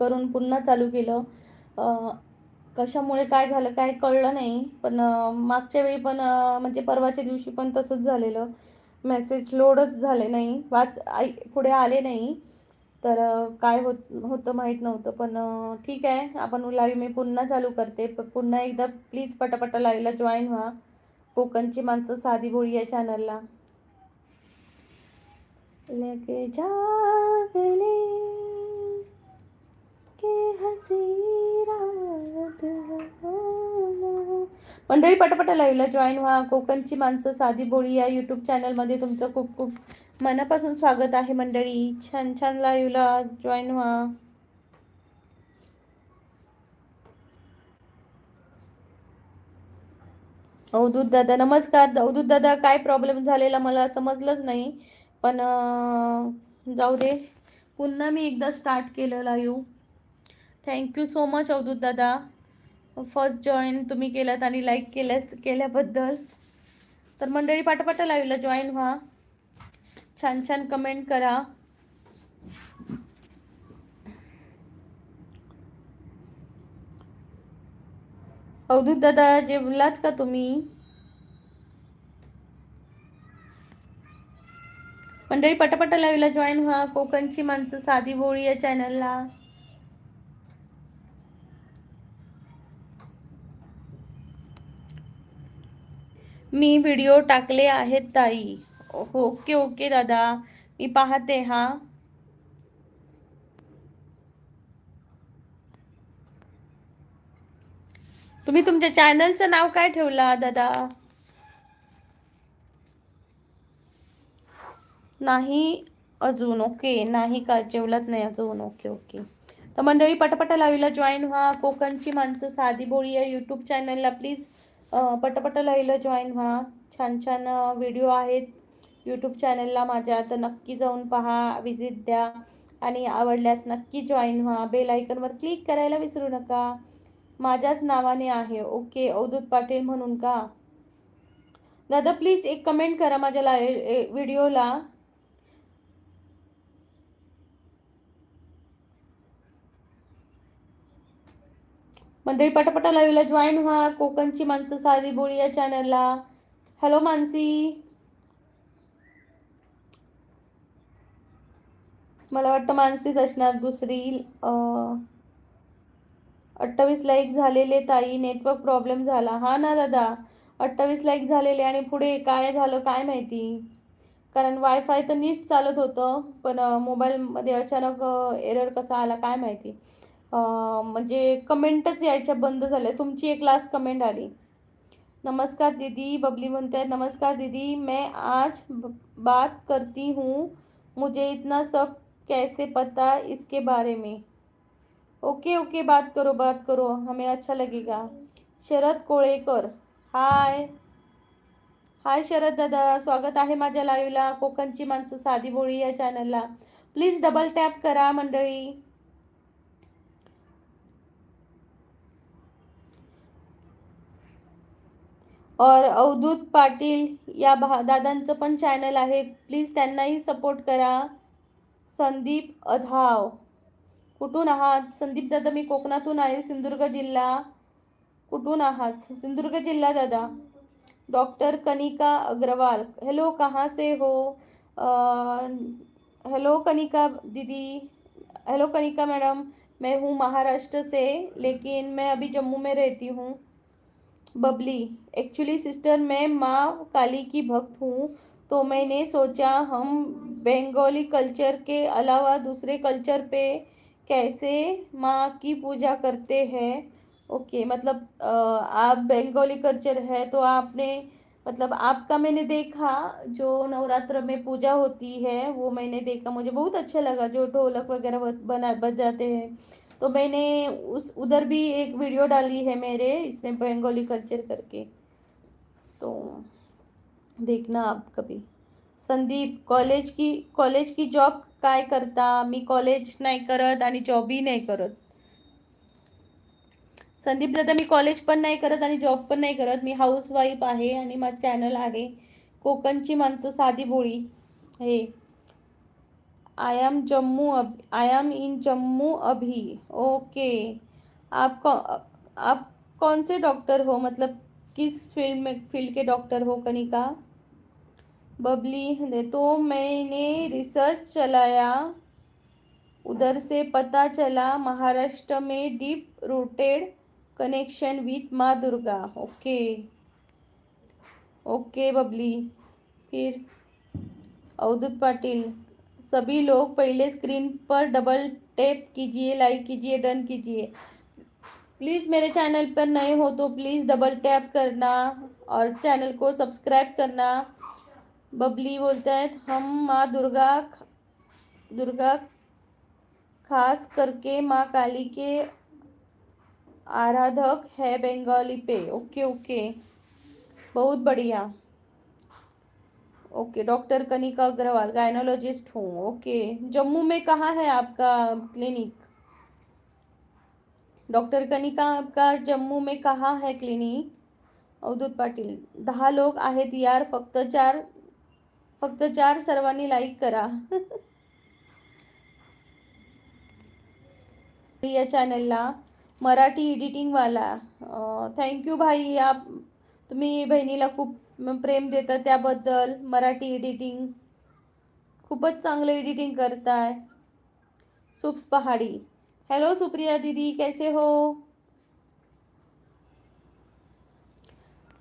करून पुन्हा चालू केलं. कशामुळे काय झालं काय कळलं नाही, पण मागच्या वेळी पण म्हणजे परवाच्या दिवशी पण तसंच झालेलं. मेसेज लोडच झाले नाही, पुढे आले नाही. तर काय होतं माहीत नव्हतं. पण ठीक आहे, आपण लाईव्ह मी पुन्हा चालू करते. पुन्हा एकदा प्लीज पटापटा लाईव्हला जॉईन व्हा. कोकणची माणसं साधी भोळी या चॅनलला. लेके जा गले के हसी रात हो. मंडळी पटापटा लाईव्हला जॉईन व्हा. कोकणची माणसं साधी भोळी या यूट्यूब चॅनलमध्ये तुमचं खूप खूप मनापासून स्वागत आहे मंडळी. छान छान लाईव्हला जॉईन व्हा. अवधूत दादा नमस्कार. अवधूत दादा काय प्रॉब्लेम झालेला मला समजलंच नाही, पण जाऊ दे. पुन्हा मी एकदा स्टार्ट केलं live. Thank you so much Avdhoot दादा, फर्स्ट जॉईन तुम्ही केलात आणि लाईक केल्याबद्दल. तर मंडळी पाटापाटा लाईव्हला जॉईन व्हा. छान छान कमेंट करा. अवधूत दादा जेवलात का तुम्ही? मंडळी पटापटा लाईव्हला जॉईन व्हा. कोकणची माणसं साधी भोळी या चॅनलला. मी व्हिडिओ टाकले आहेत ताई. ओके ओके दादा, मी पाहते हा. तुम्ही तुमच्या चॅनलचं नाव काय ठेवला दादा? नाही अजून. ओके, नाही का जेवलात नाही अजून. Okay okay. तर मंडळी पटापटा लाईव्हला जॉईन व्हा. कोकणची माणसं साधी भोळी या यूट्यूब चॅनलला प्लीज पटापटा लाईव्हला जॉईन व्हा. छान छान व्हिडिओ आहेत यूट्यूब चॅनलला माझ्या, तर नक्की जाऊन पहा, विजिट द्या आणि आवडल्यास नक्की जॉईन व्हा. बेल आयकनवर क्लिक करायला विसरू नका. माझ्याच नावाने आहे. ओके, अवधूत पाटील म्हणून का दादा? प्लीज एक कमेंट करा माझ्या व्हिडिओला. मंडळी पटापटा लाईव्हला जॉईन व्हा. कोकणची माणसं साधी बोळी या चॅनलला. हॅलो मानसी, मला वाटतं मानसीच असणार दुसरी. 28 लाईक झालेले ताई, नेटवर्क प्रॉब्लेम झाला. हा ना दादा, 28 लाईक झालेले आणि पुढे काय झालं काय माहिती. कारण वायफाय तर नीट चालत होतं, पण मोबाईलमध्ये अचानक एरर कसा आला काय माहिती. म्हणजे कमेंटच यायच्या बंद झाल्या. तुमची एक लास्ट कमेंट आली. नमस्कार दीदी, बबली म्हणते हैं नमस्कार दीदी, मैं आज बात करती हूँ, मुझे इतना सब कैसे पता इसके बारे में. ओके ओके, बात करो, हमें अच्छा लगेगा. शरद कोळेकर, हाय हाय शरद दादा, स्वागत आहे माझ्या लाईव्हला. कोकणची माणसं साधी भोळी या चॅनलला प्लीज डबल टॅप करा मंडळी. और अवधूत पाटील या दादांचं पण चॅनल आहे, प्लीज त्यांनाही सपोर्ट करा. संदीप अधाव, कुठून आहात संदीप दादा? मी कोकणातून आहे, सिंधुदुर्ग जिल्हा. कुठून आहात? सिंधुदुर्ग जिल्हा दादा. डॉक्टर कनिका अग्रवाल, हेलो कहाँ से हो? हेलो कनिका दीदी, हेलो कनिका मैडम, मैं हूँ महाराष्ट्र से, लेकिन मैं अभी जम्मू में रहती हूँ. बबली, एक्चुअली सिस्टर मैं माँ काली की भक्त हूँ, तो मैंने सोचा हम बंगाली कल्चर के अलावा दूसरे कल्चर पे कैसे माँ की पूजा करते हैं. ओके, मतलब आप बंगाली कल्चर है तो आपने, मतलब आपका मैंने देखा जो नवरात्र में पूजा होती है वो मैंने देखा, मुझे बहुत अच्छा लगा जो ढोलक वगैरह बजाते हैं. तो मैंने उधर भी एक वीडियो डाली है मेरे इसमें बंगाली कल्चर करके, तो देखना आप कभी. संदीप, कॉलेज की जॉब काय करता? मी कॉलेज नाही करत आणि जॉबही नाही करत. संदीप दादा, मी कॉलेज पण नाही करत आणि जॉब पण नाही करत. मी हाऊसवाईफ आहे आणि माझं चॅनल आहे कोकणची माणसं साधी भोळी हे. आई एम इन जम्मू अभी। ओके। आप कौन से डॉक्टर हो, मतलब किस फील्ड के डॉक्टर हो कनिका? बबली ने तो मैंने रिसर्च चलाया, उधर से पता चला महाराष्ट्र में डीप रूटेड कनेक्शन विथ माँ दुर्गा। ओके। ओके बबली। फिर अवधूत पाटिल, सभी लोग पहले स्क्रीन पर डबल टैप कीजिए, लाइक कीजिए, डन कीजिए। प्लीज़ मेरे चैनल पर नए हो तो प्लीज़ डबल टैप करना और चैनल को सब्सक्राइब करना। बबली बोलता है हम माँ दुर्गा खास करके माँ काली के आराधक है बंगाली पे। ओके ओके, बहुत बढ़िया। Okay, doctor Kanika Agarwal, gynaecologist हूँ। ओके, जम्मू में कहाँ है आपका क्लिनिक? डॉक्टर कनिका आपका जम्मू में कहाँ है क्लिनिक? अवधूत पाटील, 10 लोक आहेत यार, फक्त चार सर्वांनी लाईक करा या चॅनलला मराठी एडिटिंगवाला। थँक्यू भाई, तुम्ही बहिणीला खूप प्रेम देता त्याबद्दल। मराठी एडिटिंग खूपच चांगलं एडिटिंग करताय। सुप्स पहाड़ी, हेलो सुप्रिया दीदी, कैसे हो?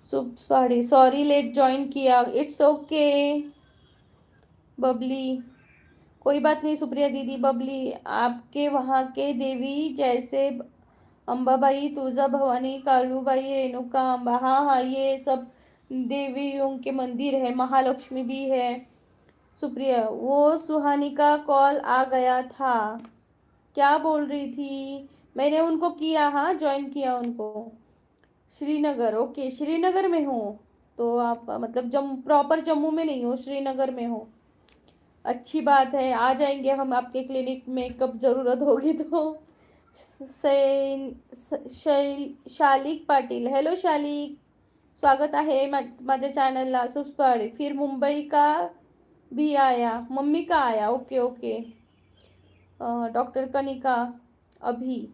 सुप्स पहाड़ी, सॉरी लेट ज्वाइन किया, इट्स ओके। बबली, कोई बात नहीं सुप्रिया दीदी। बबली, आपके वहाँ के देवी जैसे अंबाबाई, तुळजा भवानी, कालूबाई, रेणुका अंबा, हाँ हाँ ये सब देवियों के मंदिर है, महालक्ष्मी भी है। सुप्रिया, वो सुहानी का कॉल आ गया था, क्या बोल रही थी? मैंने उनको किया, हाँ ज्वाइन किया उनको। श्रीनगर, ओके श्रीनगर में हो तो आप मतलब प्रॉपर जम्मू में नहीं हो, श्रीनगर में हो। अच्छी बात है, आ जाएंगे हम आपके क्लिनिक में कब ज़रूरत होगी तो। शालिक पाटील, हॅलो शालिक, स्वागत आहे माझ्या चॅनलला। सुपाड़ी, फिर मुंबई का भी आया, मम्मी का आया। Okay okay. डॉक्टर कनिका अभी,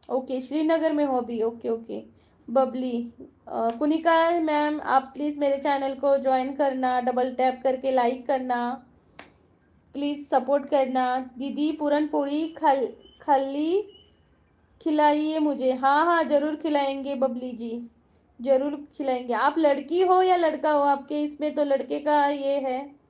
ओके श्रीनगर में हो अभी। Okay okay. Babli, Kunika ma'am आप प्लीज़ मेरे चैनल को ज्वाइन करना, डबल टैप करके लाइक करना, प्लीज़ सपोर्ट करना। दीदी पूरन पोड़ी खाली खिलाइए मुझे। हाँ हाँ ज़रूर खिलाएंगे बबली जी, ज़रूर खिलाएंगे। आप लड़की हो या लड़का हो? आपके इसमें तो लड़के का ये है।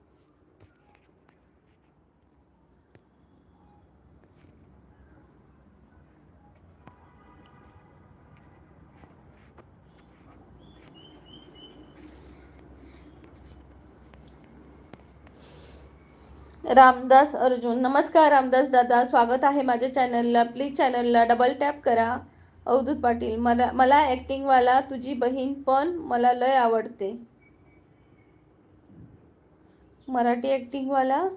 रामदास अर्जुन, नमस्कार रामदास दादा, स्वागत आहे माझ्या चॅनलला। प्लीज चॅनलला डबल टॅप करा। अवधूत पाटील, मला ॲक्टिंगवाला तुझी बहीण पण मला लय आवडते। मराठी ॲक्टिंगवाला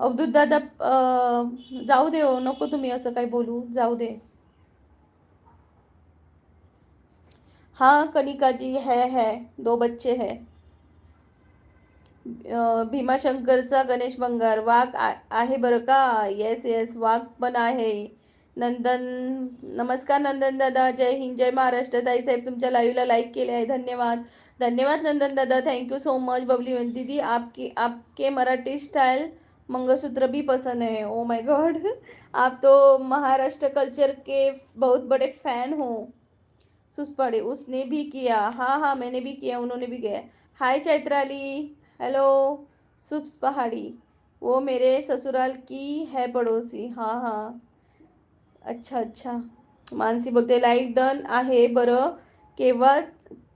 अवधूत दादा, जाऊ दे हो, नको तुम्ही असं काही बोलू, जाऊ दे। हाँ कनिका जी है 2 बच्चे हैं। भीमाशंकरचा गणेश बंगार, वाघ आहे बरं का? येस येस, वाघ पण आहे। नंदन, नमस्कार नंदन दादा, जय हिंद जय महाराष्ट्र। ताईसाहेब तुमच्या लाईव्हला लाईक केले आहे, धन्यवाद धन्यवाद नंदन दादा, thank you so much. Babli दीदी, आपके मराठी स्टाइल मंगलसूत्र भी पसंद है। ओ माय गॉड आप तो महाराष्ट्र कल्चर के बहुत बड़े फैन हो। सुसपड़े, उसने भी किया, हाँ हाँ मैंने भी किया, उन्होंने भी किया। हाय चैत्राली, हेलो। सुप्स पहाड़ी, वो मेरे ससुराल की है पड़ोसी। हाँ हाँ, अच्छा अच्छा। मानसी बोलते लाईक डन आहे बरं, केव्हा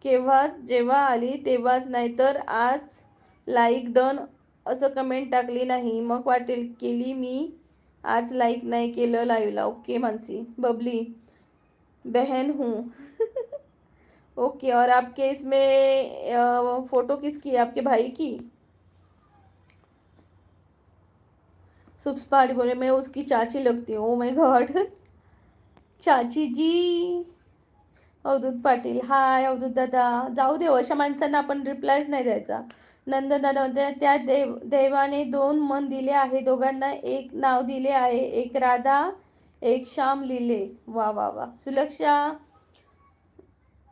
केव्हा जेव्हा आली तेव्हाच, नाहीतर आज लाईक डन असं कमेंट टाकली नाही, मग वाटेल केली मी, आज लाईक नाही केलं लाईव्हला। ओके मानसी। बबली, बहन हूँ ओके, और आपके इसमें फ़ोटो किसकी है, आपके भाई की? सुप्स पहाड़ी बोले मैं उसकी चाची लगती हूँ। ओ माय गॉड चाची जी। अवधूत पाटील, हाय अवधूत दादा, जाऊ दे, अशा माणसांना आपण रिप्लायच नाही द्यायचा। नंदनदादा म्हणते त्या देवाने 2 मन दिले आहे, दोघांना एक नाव दिले आहे, एक राधा एक श्याम लिहिले. वा वा वा. सुलक्षा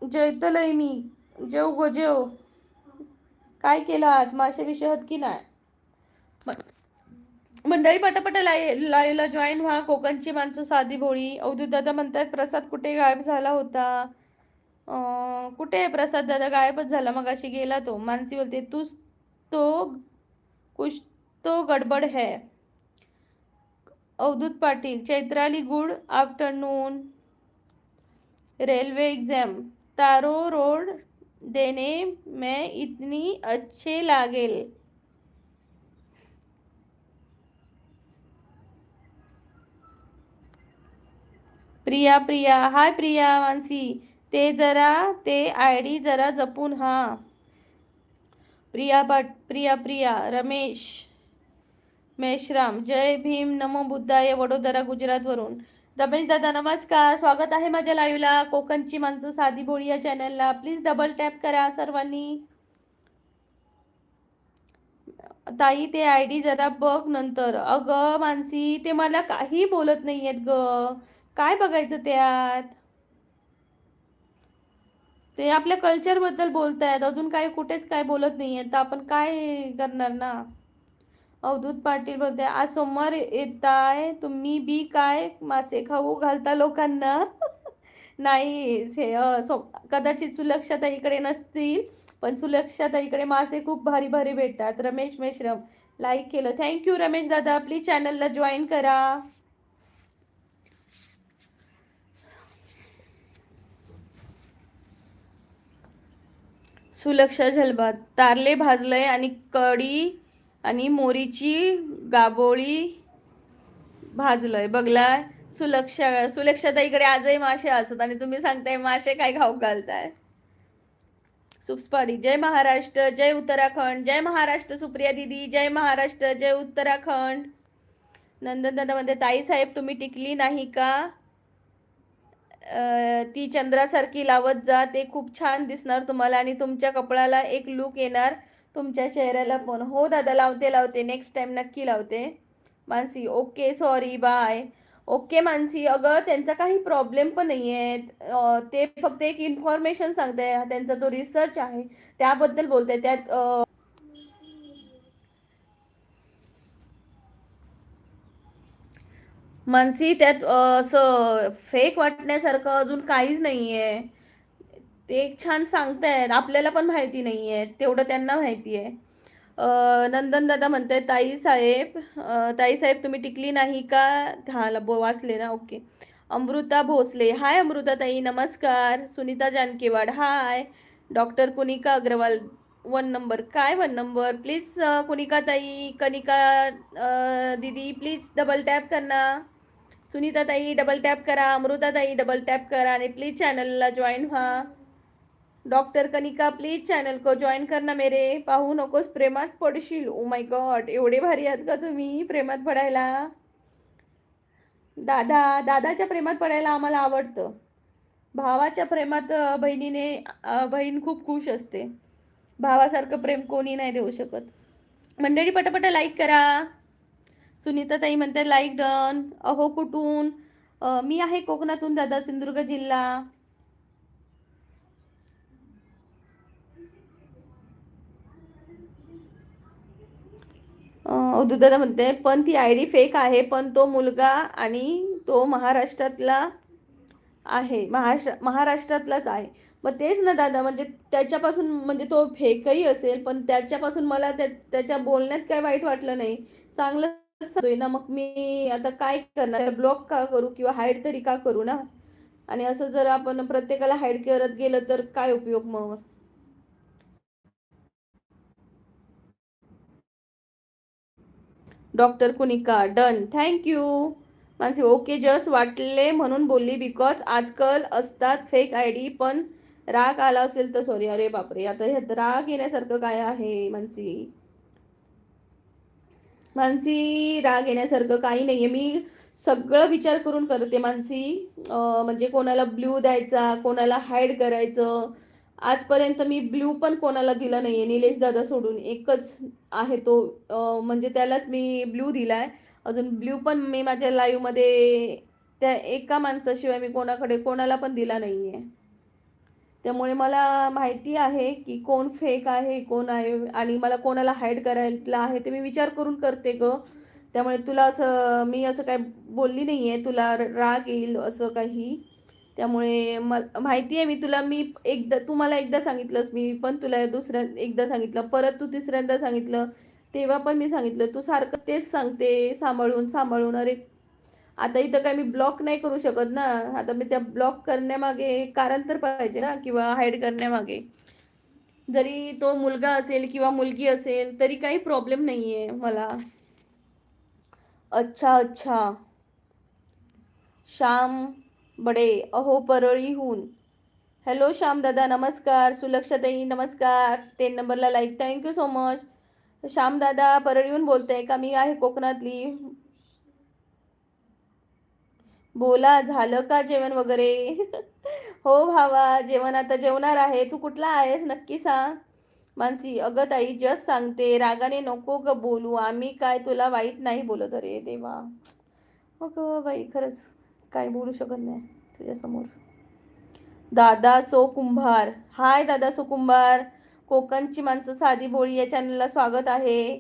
जैतलय मी. जेव गो जेव. काय केलं आज, मासे विषय होत की नाही? मंडळी पटापट लाईव्हला जॉईन व्हा. कोकणची माणसं साधी भोळी. अवधूत दादा म्हणतात प्रसाद कुठे गायब झाला होता? कुठे आहे प्रसाद दादा? गायबच झाला, मग अशी गेला तो. मानसी बोलते तूच तो, कुछ तो गडबड है. Avdhoot Patil Chaitrali good afternoon. Railway exam तारो रोड देने में इतनी अच्छे लागेल. प्रिया प्रिया हाय प्रिया. मानसी ते आयडी जरा जपून. हा प्रिया प्रिया रमेश मेश्राम जय भीम नमो बुद्धाय वडोदरा गुजरातवरून. रमेश दादा नमस्कार, स्वागत आहे माझ्या लाईव्हला. कोकणची माणसं साधी बोळी या चॅनलला प्लीज डबल टॅप करा सर्वांनी. ताई ते आयडी जरा बघ नंतर. अगं मानसी ते मला काही बोलत नाहीयेत ग, काय बघायचं त्यात? ते आपल्या कल्चर बद्दल बोलतायत, अजून काय कुठेच काय बोलत नाहीयेत, तर आपण काय करणार ना. अवधूत पाटील बोलते आज सोमवार येत आहे, तुम्ही बी काय मासे खाऊ घालता लोकांना? नाही हे कदाचित सुलक्षाताईकडे नसतील, पण सुलक्षाताईकडे मासे खूप भारी भारी भेटतात. रमेश मेश्रम लाईक केलं, थँक्यू रमेश दादा. प्लीज चॅनलला जॉईन करा. सुलक्षा झलबात तारले भाजलंय आणि कढी आणि मोरीची गाबोळी भाजलंय बघलाय. सुलक्षाताईकडे आजही मासे असतात आणि तुम्ही सांगताय मासे काय खाऊ घालताय. सुपस्पाडी जय महाराष्ट्र जय उत्तराखंड. जय महाराष्ट्र सुप्रिया दीदी. जय महाराष्ट्र जय उत्तराखंड. नंदन दादा मध्ये ताई साहेब तुम्ही टिकली नाही का? ती चंद्रासारखी लावत जा, ते खूप छान दिसणार तुम्हाला आणि तुमच्या कपड्याला एक लुक येणार, तुमच्या चेहऱ्याला पण. हो दादा लावते नेक्स्ट टाइम नक्की लावते. Mansi okay sorry bye. Okay Mansi. अगं त्यांचा काही प्रॉब्लेम पण नाही आहे, ते फक्त एक इन्फॉर्मेशन सांगते, त्यांचा तो रिसर्च आहे त्याबद्दल बोलते. त्यात मानसी त्यात असं फेक वाटण्यासारखं अजून काहीच नाही आहे. ते एक छान सांगतायत, आपल्याला पण माहिती नाही आहे तेवढं त्यांना माहिती आहे. नंदन दादा म्हणताय ताई साहेब तुम्ही टिकली नाही का? हा वाचले ना, ओके. अमृता भोसले हाय अमृता ताई नमस्कार. Sunita Jankewad hi. Doctor Kunika Agarwal 1 number. काय 1 नंबर? प्लीज कुनिका ताई कनिका दीदी प्लीज डबल टॅप करना. सुनीता ताई डबल टॅप करा, अमृता ताई डबल टॅप करा आणि प्लीज चॅनलला जॉईन व्हा. डॉक्टर कनिका प्लीज चॅनल को जॉईन करना मेरे. पाहू नकोस प्रेमात पडशील. ओ माय गॉड, एवढे भारी आहात का तुम्ही प्रेमात पडायला? दादाच्या प्रेमात पडायला आम्हाला आवडतं. भावाच्या प्रेमात बहीण खूप खुश असते. भावासारखं प्रेम कोणी नाही देऊ शकत. मंडळी पटापट लाईक करा. सुनीता ताई म्हणते लाईक डन. अहो कुठून? मी आहे कोकणातून दादा, सिंधुदुर्ग जिल्हा. दादा म्हणते पण ती आयडी फेक आहे, पण तो मुलगा आणि तो महाराष्ट्रातला आहे, महाराष्ट्रातलाच आहे. मग तेच ना दादा, म्हणजे त्याच्यापासून, म्हणजे तो फेकही असेल पण त्याच्यापासून मला त्याच्या बोलण्यात काय वाईट वाटलं नाही, चांगलं सांगतोय ना. मग मी आता काय करणार, ब्लॉक का करू किंवा हाईड तरी का करू ना. आणि असं जर आपण प्रत्येकाला हाईड करत गेलं तर काय उपयोग मग. Doctor Kunika done thank you. Mansi okay just वाटले म्हणून बोलली, बिकॉज आजकाल असतात फेक आयडी, पण राग आला असेल तर सॉरी. अरे बापरे, आता ह्यात राग येण्यासारखं काय आहे मानसी? मानसी राग येण्यासारखं काही नाहीये. मी सगळं विचार करून करते मानसी. म्हणजे कोणाला ब्ल्यू द्यायचा, कोणाला हाईड करायचं, आजपर्यंत मी ब्ल्यू पण कोणाला दिला नाही आहे, निलेश दादा सोडून एकच आहे तो, म्हणजे त्यालाच मी ब्ल्यू दिला आहे. अजून ब्ल्यू पण मी माझ्या लाईव्हमध्ये त्या एका माणसाशिवाय मी कोणाला पण दिला नाही आहे. त्यामुळे मला माहिती आहे की कोण फेक आहे कोण आहे, आणि मला कोणाला हाईड करायला आहे ते मी विचार करून करते ग. त्यामुळे तुला असं मी असं काय बोलली नाही आहे, तुला राग येईल असं काही. त्यामुळे मला माहिती आहे, मी एकदा तू मला एकदा सांगितलंस, मी पण तुला एकदा सांगितलं, परत तू तिसऱ्यांदा सांगितलं, तेव्हा पण मी सांगितलं, तू सारखं तेच सांगते सांभाळून सांभाळून. अरे आता इथं काय मी ब्लॉक नाही करू शकत ना. आता मी त्या ब्लॉक करण्यामागे कारण तर पाहिजे ना, किंवा हाईड करण्यामागे. जरी तो मुलगा असेल किंवा मुलगी असेल तरी काही प्रॉब्लेम नाही आहे मला. अच्छा अच्छा. श्याम बडे, अहो परळीहून. हॅलो श्याम दादा नमस्कार. सुलक्षाताई नमस्कार. 10 नंबरला like, thank you so much. Shyam दादा परळीहून बोलते का? मी आहे कोकणातली. बोला, झालं का जेवण वगैरे? हो भावा, जेवण आता जेवणार आहे. तू कुठला आहेस नक्की सांग. मानसी, अगं ताई जस्ट सांगते, रागाने नको ग बोलू, आम्ही काय तुला वाईट नाही बोलत. अरे देवा, अगं बाई खरंच काय बोलू शकत नाही तुझ्यासमोर. दादा सो कुंभार, हाय दादा सो कुंभार. कोकणची माणसं साधी बोळी या चॅनलला स्वागत आहे.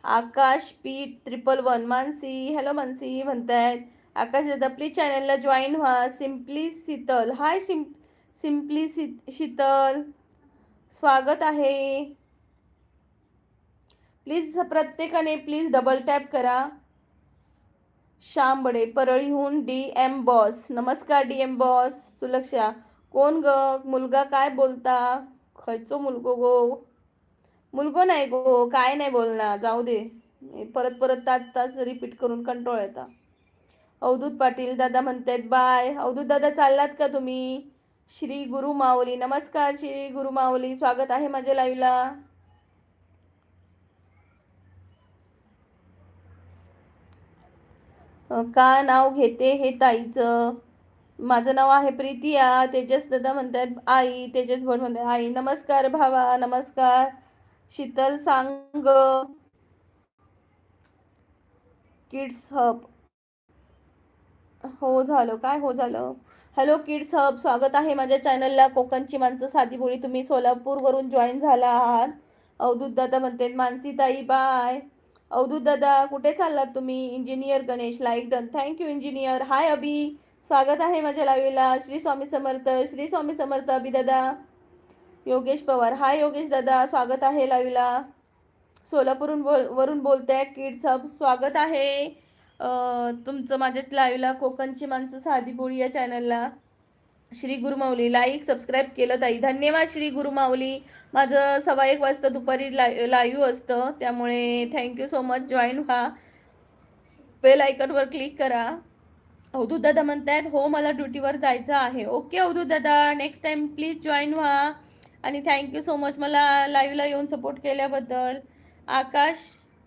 आकाश पी 111 मानसी, हॅलो मानसी म्हणतायत. आकाश दादा प्लीज चॅनलला जॉईन व्हा. सिम्पली शीतल, हाय सिम्पली शीतल, स्वागत आहे. प्लीज प्रत्येकाने प्लीज डबल टॅप करा. श्याम बडे परळीहून, डी एम बॉस, नमस्कार डी एम बॉस. सुलक्षा, कोण ग मुलगा काय बोलता? खयचो मुलगो गो? मुलगो नाही गो, काय नाही बोलणार, जाऊ दे. परत परत ताच ताच रिपीट करून कंटाळ येता. अवधूत पाटील दादा म्हणतायत बाय. अवधूत दादा चाललात का तुम्ही? श्री गुरु माऊली, नमस्कार श्री गुरु माऊली, स्वागत आहे माझ्या लाईव्हला. का नाव घेते हे ताईचं? माझं नाव आहे प्रीतिया. तेजस दादा म्हणतात आई. तेजस भट म्हणतात आई. नमस्कार भावा, नमस्कार. शीतल सांग. किड्स हब, हो झालं काय? हो झालं. हॅलो किड्स हब, स्वागत आहे माझ्या चॅनलला. कोकणची माणसं साधी बोली. तुम्ही सोलापूरवरून जॉईन झाला आहात. अवधूत दादा म्हणते मानसी ताई बाय. अवधूत दादा कुठे चाललात तुम्ही? Engineer Ganesh, like done, thank you engineer. Hi Abhi, स्वागत आहे माझ्या लाईव्हला. श्री स्वामी समर्थ, श्री स्वामी समर्थ अभि दादा. योगेश पवार, हाय योगेश दादा, स्वागत आहे लाईव्हला. सोलापूरहून वरून बोलताय किड्स हब, स्वागत आहे तुमचं माझ्या लाईव्हला. कोकणची माणसं साधी बोळी या चॅनलला. श्री गुरुमाऊली, लाईक सबस्क्राईब केलं ताई, धन्यवाद श्री गुरुमाऊली. माझं 1:15 वाजता दुपारी लाईव्ह असतं, त्यामुळे थँक्यू सो मच. जॉईन व्हा, बेल आयकॉनवर क्लिक करा. अवधूत दादा म्हणतायत हो मला ड्युटीवर जायचं आहे. ओके अवधूत दादा, नेक्स्ट टाइम प्लीज जॉईन व्हा. आणि थँक्यू सो मच मला लाईव्हला येऊन सपोर्ट केल्याबद्दल. आकाश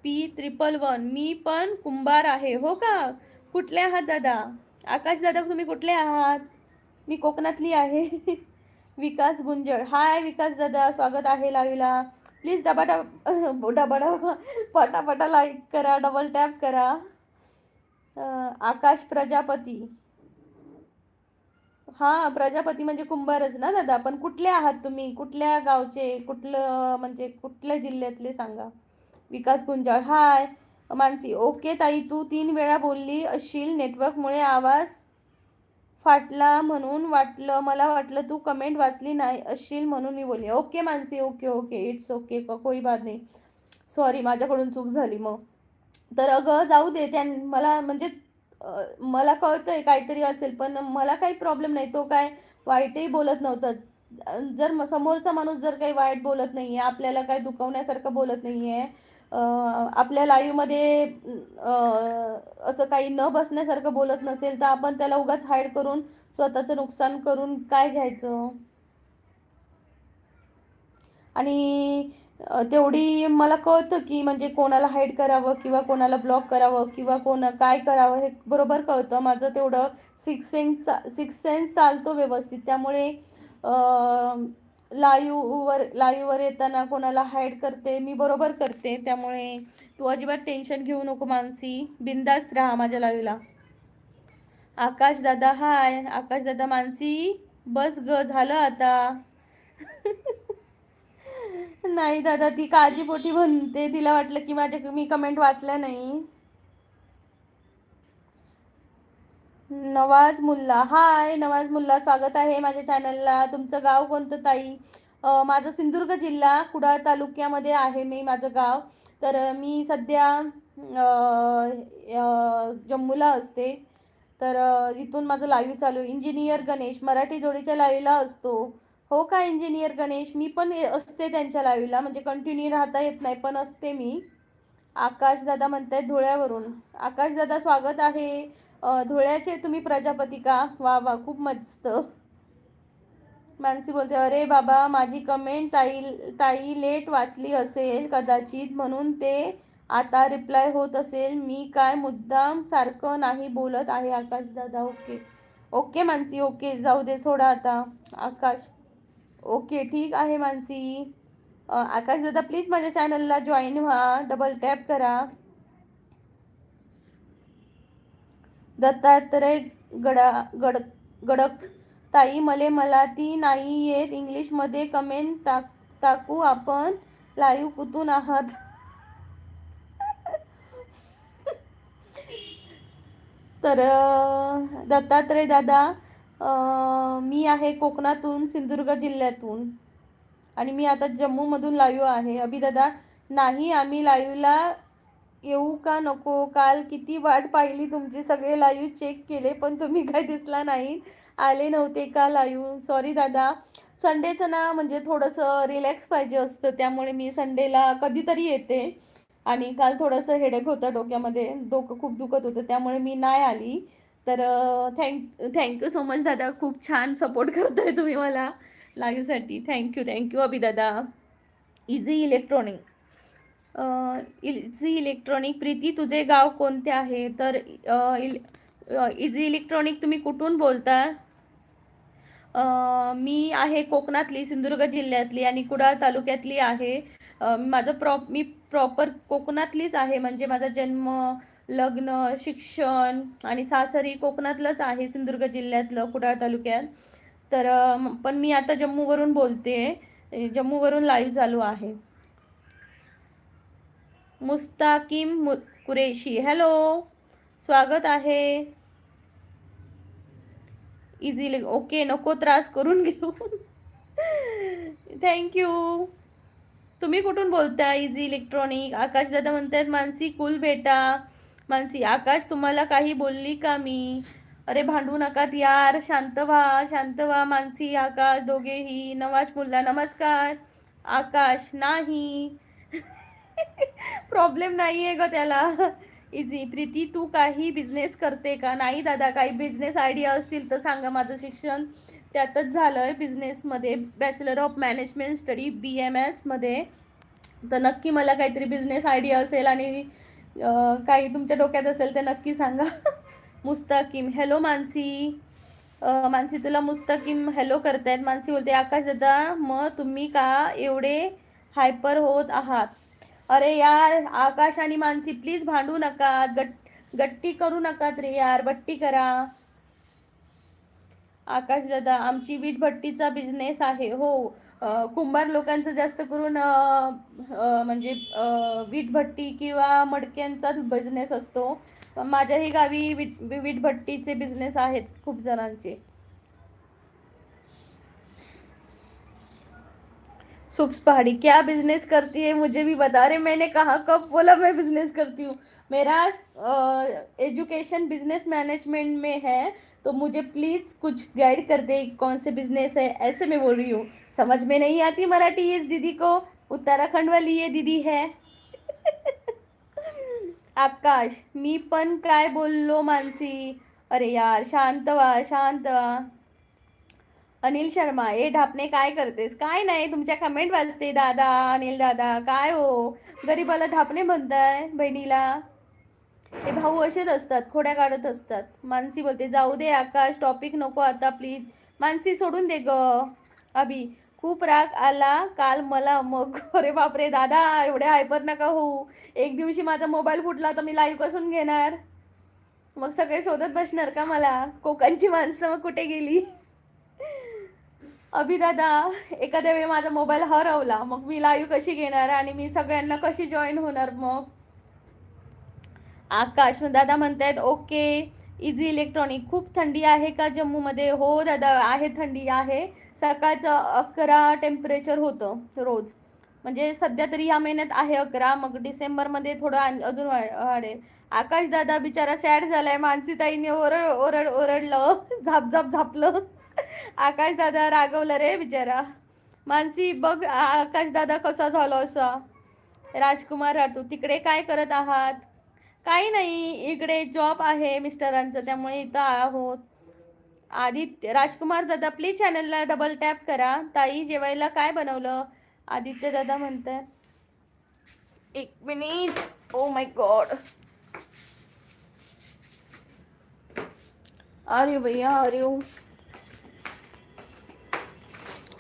पी 111, मी पण कुंभार आहे. हो का? कुठले आहात दादा? आकाश दादा तुम्ही कुठले आहात? मी कोकणातली आहे. विकास गुंजळ, हाय विकास दादा, स्वागत आहे लाईव्हला. प्लीज पटापटा लाईक करा, डबल टॅप करा. आकाश प्रजापती, हां प्रजापती म्हणजे कुंभारच ना दादा. पण कुठले आहात तुम्ही? कुठल्या गावचे? कुठलं म्हणजे कुठल्या जिल्ह्यातले सांगा. विकास गुंजाळ, हाय. मानसी, ओके ताई, तू 3 वेळा बोलली असशील, नेटवर्कमुळे आवाज फाटला म्हणून वाटलं. मला वाटलं तू कमेंट वाचली नाही असशील म्हणून मी बोलली. Okay Mansi, okay okay, it's okay, कोई बात नाही. सॉरी, माझ्याकडून चूक झाली मग. तर अगं जाऊ दे, मला म्हणजे मला कळतंय काहीतरी असेल, पण मला काही प्रॉब्लेम नाही. तो काय वाईटही बोलत नव्हता. जर समोरचा माणूस जर काही वाईट बोलत नाही आहे, आपल्याला काही दुखवण्यासारखं बोलत नाही आहे, आपल्या लाईव्हमध्ये असं काही न बसण्यासारखं बोलत नसेल, तर आपण त्याला उगाच हाईड करून स्वतःचं नुकसान करून काय घ्यायचं. आणि तेवढी मला कळतं की म्हणजे कोणाला हाईड करावं किंवा कोणाला ब्लॉक करावं किंवा काय करावं हे बरोबर कळतं. माझं तेवढं सिक्स सेन्स चालतो व्यवस्थित. त्यामुळे लाईव्हवर येताना कोणाला हाईड करते, मी बरोबर करते. त्यामुळे तू अजिबात टेन्शन घेऊ नको मानसी, बिंदास राहा माझ्या लाईव्हला. आकाश दादा हाय. आकाश दादा, मानसी बस ग, झालं आता. नाही दादा, ती काळजीपोटी म्हणते, तिला वाटलं की मी कमेंट वाचल्या नाही. नवाज मुल्ला हाय. नवाज मुल्ला, स्वागत आहे माझ्या चॅनलला. तुमचं गाव कोणतं ताई? माझं सिंधुदुर्ग जिल्हा कुडाळ तालुक्यामध्ये आहे माझं गाव. तर मी सध्या जम्मूला असते. तर इथून माझं लाईव्ह चालू. इंजिनियर गणेश मराठी जोडीच्या लाईव्हला असतो. हो का इंजिनियर गणेश, मी पण असते त्यांच्या लाईव्हला, म्हणजे कंटिन्यू राहता येत नाही पण असते मी. आकाश दादा म्हणतायत धुळ्यावरून. आकाश दादा स्वागत आहे. धुळ्याचे तुम्ही प्रजापती का? वा वा, खूप मस्त. मानसी बोलते, अरे बाबा माझी कमेंट ताई ताई लेट वाचली असेल कदाचित, म्हणून ते आता रिप्लाय होत असेल. मी काय मुद्दाम सारखं नाही बोलत आहे. आकाश दादा ओके ओके मानसी, ओके जाऊ दे, सोडा आता. आकाश ओके ठीक आहे मानसी. आकाश दादा प्लीज माझ्या चॅनलला जॉईन व्हा, डबल टॅप करा. दत्तात्रय गडक ताई, मला ती नाही येत इंग्लिशमध्ये कमेंट टाकू आपण. लाईव्ह कुठून आहात? तर दत्तात्रय दादा, मी आहे कोकणातून, सिंधुदुर्ग जिल्ह्यातून, आणि मी आता जम्मूमधून लाईव्ह आहे. अभि दादा, नाही आम्ही लाईव्हला येऊ का नको? काल किती वाट पाहिली तुमची, सगळे लाईव्ह चेक केले पण तुम्ही काय दिसला नाही, आले नव्हते का लाईव्ह? सॉरी दादा, संडेचं ना म्हणजे थोडंसं रिलॅक्स पाहिजे असतं, त्यामुळे मी संडेला कधीतरी येते. आणि काल थोडंसं हेडेक होतं डोक्यामध्ये, डोकं खूप दुखत होतं, त्यामुळे मी नाही आली. तर थँक्यू सो मच दादा, खूप छान सपोर्ट करताय तुम्ही मला लाईव्हसाठी. थँक्यू अभि दादा. इझी इलेक्ट्रॉनिक प्रीती, तुझे गाव कोणते आहे? तर इझी इलेक्ट्रॉनिक तुम्ही कुठून बोलता? मी आहे कोकणातली, सिंधुदुर्ग जिल्ह्यातली आणि कुडाळ तालुक्यातली आहे. मी प्रॉपर कोकणातलीच आहे, म्हणजे माझा जन्म, लग्न, शिक्षण आणि सासरी कोकणातलंच आहे, सिंधुदुर्ग जिल्ह्यातलं, कुडाळ तालुक्यात. तर पण मी आता जम्मूवरून बोलते, जम्मूवरून लाईव्ह चालू आहे. मुस्ताकिम कुरेशी, हॅलो, स्वागत आहे. इझिली ओके, नको त्रास करून घेऊ. थँक्यू. तुम्ही कुठून बोलता? Easy electronic. आकाश दादा म्हणतात, मानसी कुल बेटा. मानसी, आकाश तुम्हाला काही बोलली का मी? अरे भांडू नकात यार, शांत व्हा मानसी आकाश दोघेही. नवाज मुल्ला नमस्कार. आकाश नाही. प्रॉब्लेम नाही आहे ग त्याला. इझी प्रीती, तू काही बिझनेस करते का? नाही दादा, काही बिझनेस आयडिया असतील तर सांगा. माझं शिक्षण त्यातच झालं आहे, बिझनेसमध्ये, bachelor of management study BMS मध्ये. तर नक्की मला काहीतरी बिझनेस आयडिया असेल आणि काही तुमच्या डोक्यात असेल तर नक्की सांगा. मुस्ताकिम, हॅलो मानसी. मानसी, तुला मुस्ताकिम हॅलो करतायत. मानसी बोलते, आकाश दादा मग तुम्ही का एवढे हायपर होत आहात? अरे यार, आकाश आणि मानसी प्लीज भांडू नका, गट्टी करू नकात रे यार, बट्टी करा. आकाश दादा, आमची वीटभट्टीचा बिझनेस आहे. हो, कुंभार लोकांचं जास्त करून म्हणजे वीटभट्टी किंवा मडक्यांचाच बिझनेस असतो. माझ्याही गावी वीटभट्टीचे बिझनेस आहेत खूप जणांचे. सुप्स पहाड़ी, क्या बिजनेस करती है मुझे भी बता रहे. मैंने कहा, कब बोला मैं बिजनेस करती हूँ? मेरा एजुकेशन बिजनेस मैनेजमेंट में है, तो मुझे प्लीज़ कुछ गाइड कर दे, कौन से बिजनेस है, ऐसे मैं बोल रही हूँ. समझ में नहीं आती मराठी इस दीदी को, उत्तराखंड वाली ये दीदी है. आकाश, मी पण काय बोललो मानसी? अरे यार, शांत व्हा. अनिल शर्मा, ए ढापणे काय करतेस? काय नाही, तुमच्या कमेंट वाचते दादा. अनिल दादा, काय हो, गरीबाला ढापणे म्हणताय बहिणीला? हे भाऊ असेच असतात, खोड्या काढत असतात. मानसी बोलते, जाऊ दे आकाश, टॉपिक नको आता प्लीज. मानसी सोडून दे ग. अभि, खूप राग आला काल मला मग. अरे बापरे दादा, एवढे हायपर नका होऊ. एक दिवशी माझा मोबाईल फुटला तर मी लाईव्ह कसून घेणार? मग सगळे शोधत बसणार का मला? कोकणची माणसं मग कुठे गेली? अभिदादा, एखाद्या वेळी माझा मोबाईल हरवला मग मी लाईव्ह कशी घेणार आणि मी सगळ्यांना कशी जॉईन होणार मग? आकाश दादा म्हणतायत ओके. इझी इलेक्ट्रॉनिक, खूप थंडी आहे का जम्मूमध्ये? हो दादा आहे, थंडी आहे. सकाळचं 11 टेम्परेचर होतं रोज. म्हणजे सध्या तरी या महिन्यात आहे 11, मग डिसेंबरमध्ये थोडं अजून वाढेल. आकाश दादा बिचारा सॅड झालाय, मानसीताईने ओरडलं झाप झाप झापलं. आकाश दादा रागवलं रे बिचारा. मानसी बघ आकाश दादा कसा झाला असा. राजकुमार राठोड, तिकडे काय करत आहात? काही नाही, इकडे जॉब आहे मिस्टरांचं, त्यामुळे इथं आहोत. आदित्य राजकुमार दादा प्लीज चॅनलला डबल टॅप करा. ताई जेवायला काय बनवलं? आदित्य दादा म्हणताय. एक मिनिट. Oh my God. अरे भैया अरे.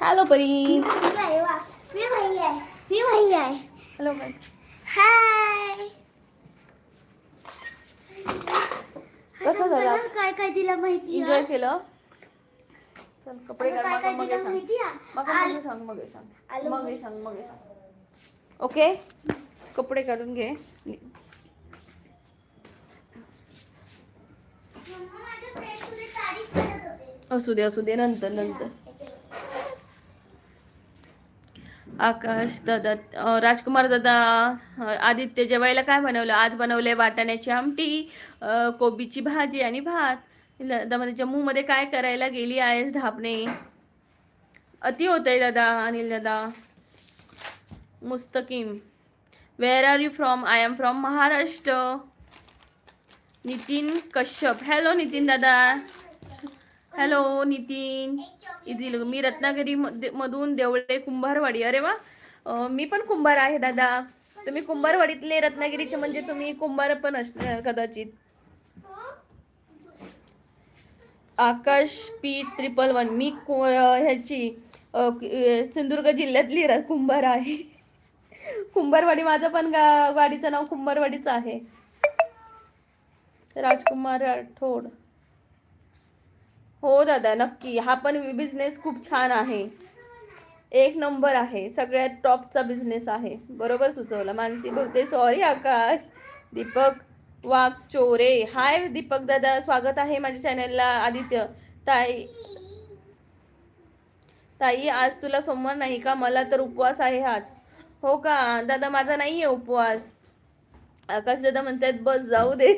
Hello Pari. Hello bye. Hi. कसं झालं आज? काय काय दिला माहिती एन्जॉय केलं? चल कपडे घाल. काय काय मग दिला सांग. माहिती मग सांग. मग सांग. ओके, कपडे काढून घे. असू दे नंतर. आकाश दादा, राजकुमार दादा, आदित्य जेवायला काय बनवलं? आज बनवले वाटाण्याची आमटी, कोबीची भाजी आणि भात. दादा जम्मूमध्ये काय करायला गेली आहेस ढापणे? अति होतंय दादा. अनिल दादा. Mustakim, where are you from? I am from Maharashtra. Nitin Kashyap, hello Nitin दादा. हॅलो नितीन. इझी, मी रत्नागिरी मधून देवळे कुंभारवाडी. अरे वा, मी पण कुंभार आहे दादा. तुम्ही कुंभारवाडीतले रत्नागिरीचे, म्हणजे तुम्ही कुंभार पण असणार कदाचित. आकाश P111, मी ह्याची सिंधुदुर्ग जिल्ह्यातली कुंभार आहे. कुंभारवाडी, माझं पण वाडीचं नाव कुंभारवाडीच आहे. राजकुमार राठोड, हो दादा नक्की. हा पण बिझनेस खूप छान आहे, एक नंबर आहे, सगळ्यात टॉपचा बिझनेस आहे. बरोबर सुचवलं. मानसी बोलते सॉरी आकाश. दीपक वाघचोरे, हाय दीपक दादा, स्वागत आहे माझ्या चॅनलला. आदित्य, ताई आज तुला सोमवार नाही का? मला तर उपवास आहे आज. हो का दादा, माझा नाही आहे उपवास. आकाश दादा म्हणतात बस जाऊ दे.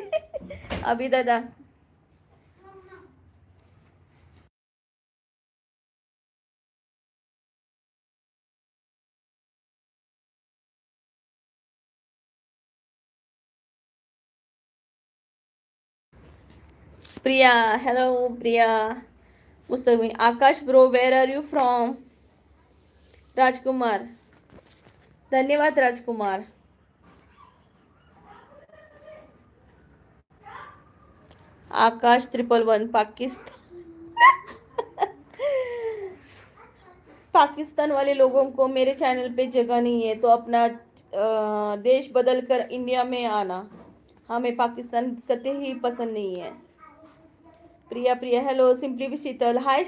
अभि दादा, Priya, hello Priya. Mustami, Akash bro where are you from? Rajkumar, धन्यवाद राजकुमार. आकाश 111, पाकिस्तान. पाकिस्तान वाले लोगों को मेरे चैनल पे जगह नहीं है, तो अपना देश बदल कर इंडिया में आना. हमें पाकिस्तान कते ही पसंद नहीं है. प्रिया, हॅलो. सिम्पली शीतल, हाय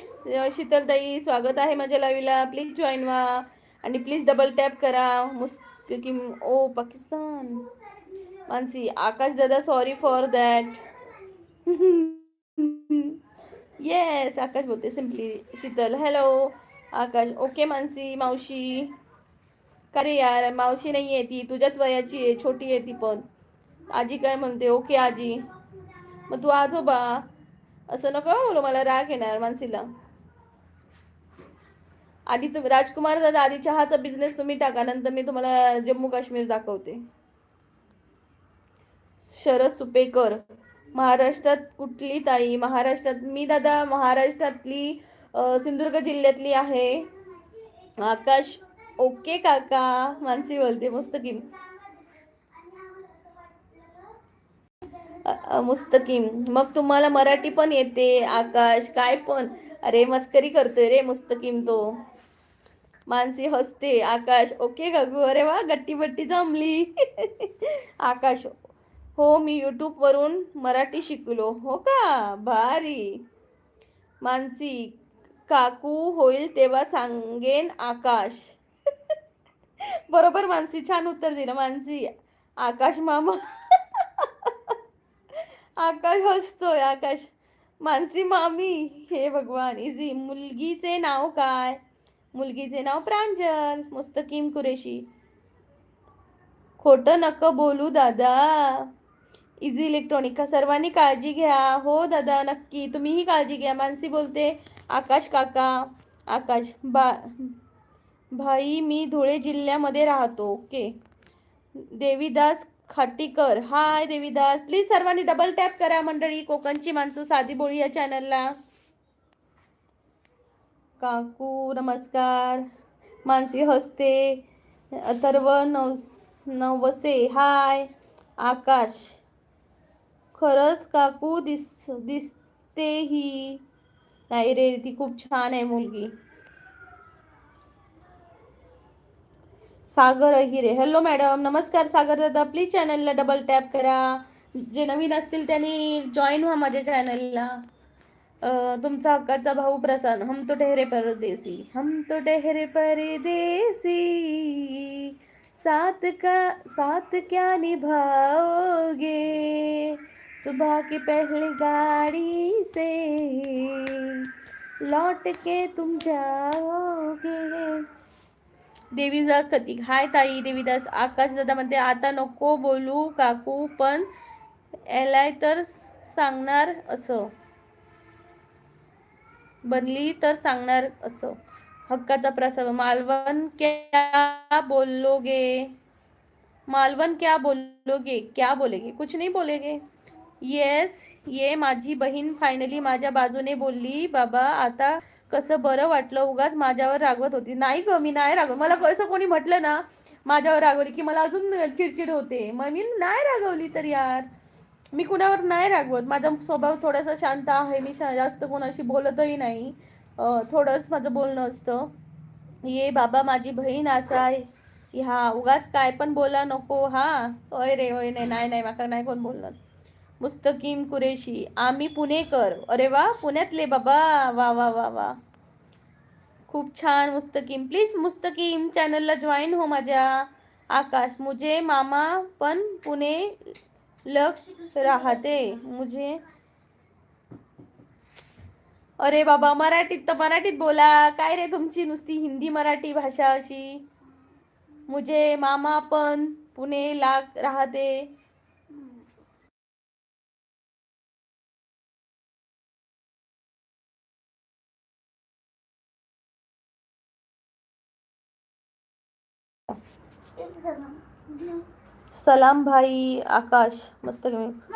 शीतल ताई, स्वागत आहे माझ्या लाईव्हला. प्लीज जॉईन व्हा आणि प्लीज डबल टॅप करा. मुस्किम, ओ पाकिस्तान. मानसी, आकाश दादा सॉरी फॉर दॅट. येस आकाश बोलते. सिम्पली शीतल, हॅलो आकाश. ओके मानसी मावशी. का रे यार, मावशी नाही आहे ती, तुझ्याच वयाची आहे, छोटी आहे ती पण. आजी काय म्हणते? ओके आजी. मग तू आजोबा असं नको बोलू, मला राग येणार मानसीला. आधी तुम्ही राजकुमार दादा, आधी चहाचा बिझनेस तुम्ही टाका, नंतर मी तुम्हाला जम्मू काश्मीर दाखवते. शरद सुपेकर, महाराष्ट्रात कुठली ताई? महाराष्ट्रात मी दादा महाराष्ट्रातली सिंधुदुर्ग जिल्ह्यातली आहे. आकाश, ओके काका. मानसी बोलते. मुस्तकीम, मुस्तकीम, मग तुम्हाला मराठी पण येते? आकाश काय पण, अरे मस्करी करतोय रे मुस्तकीम तो. मानसी हसते. आकाश ओके गगू, अरे वा गट्टी बट्टी जमली. आकाश हो मी यूट्यूबवरून मराठी शिकलो. हो का, भारी. मानसी काकू होईल तेव्हा सांगेन. आकाश बरोबर मानसी, छान उत्तर दिलं मानसी. आकाश मामा. आकाश हसतोय. आकाश मानसी मामी. हे भगवान. इझी. मुलगीचे नाव काय? मुलगीचे नाव प्रांजल. मुस्तकीम कुरेशी. खोटं नक बोलू दादा. Easy electronic. सर्वांनी काळजी घ्या. हो दादा नक्की, तुम्हीही काळजी घ्या. मानसी बोलते आकाश काका. आकाश भाई मी धुळे जिल्ह्यामध्ये राहतो. Okay. Devidas Khatikar. Hi Devidas. Please सर्वांनी डबल टॅप करा मंडळी. कोकणची माणसं साधी बोळी या चॅनलला. काकू नमस्कार. मानसी हसते. अथर्व नवसे हाय. आकाश खरंच काकू दिसते ही. नाही रे, ती खूप छान आहे मुलगी. सागर हिरे. Hello madam. नमस्कार सागर दादा. प्लीज चॅनलला डबल टॅप करा. जे नवीन असतील त्यांनी जॉईन व्हा माझ्या चॅनलला. तुमचा हक्काचा भाऊ प्रसाद. हम तो ठहरे परदेसी. हम तो ठहरे परदेसी. साथ क्या निभाओगे. सुबह की पहली गाड़ी से लौट के तुम जाओगे. देवीदास खतीक. हाय ताई देवीदास. आकाश दादा म्हणते आता नको बोलू काकू, पण एलाय तर सांगणार असं. बनली तर सांगणार असं. हक्काचा प्रसाद. मालवण क्या बोलोगे. मालवण क्या बोलोगे. क्या बोलेगे. कुछ नहीं बोलेगे. येस ये माझी बहीण फायनली माझ्या बाजूने बोलली. बाबा आता कसं बरं वाटलं. उगाच माझ्यावर रागवत होती. नाही ग मी नाही रागवत. मला कसं कोणी म्हटलं ना माझ्यावर रागवली की मला अजून चिडचिड होते. मग मी नाही रागवली तर यार. मी कुणावर नाही रागवत. माझा स्वभाव थोडासा शांत आहे. मी जास्त कोणाशी बोलतही नाही. थोडंच माझं बोलणं असतं. ये बाबा माझी बहीण असा आहे. ह्या उगाच काय पण बोला नको. हा होय रे होय. नाही नाही नाही माका नाही कोण बोलणार. मुस्तकीम कुरेशी. आम्ही पुणेकर. अरे वा पुण्यातले बाबा. वा वा वा वा खूप छान. मुस्तकीम. प्लीज मुस्तकीम चॅनलला जॉईन हो माझ्या. आकाश मुझे मामा पण पुणे लग राहते. मुझे अरे बाबा मराठीत तर मराठीत बोला. काय रे तुमची नुसती हिंदी मराठी भाषा अशी. मुझे मामा पण पुणे लाग राहते. सलाम भाई. आकाश मस्त.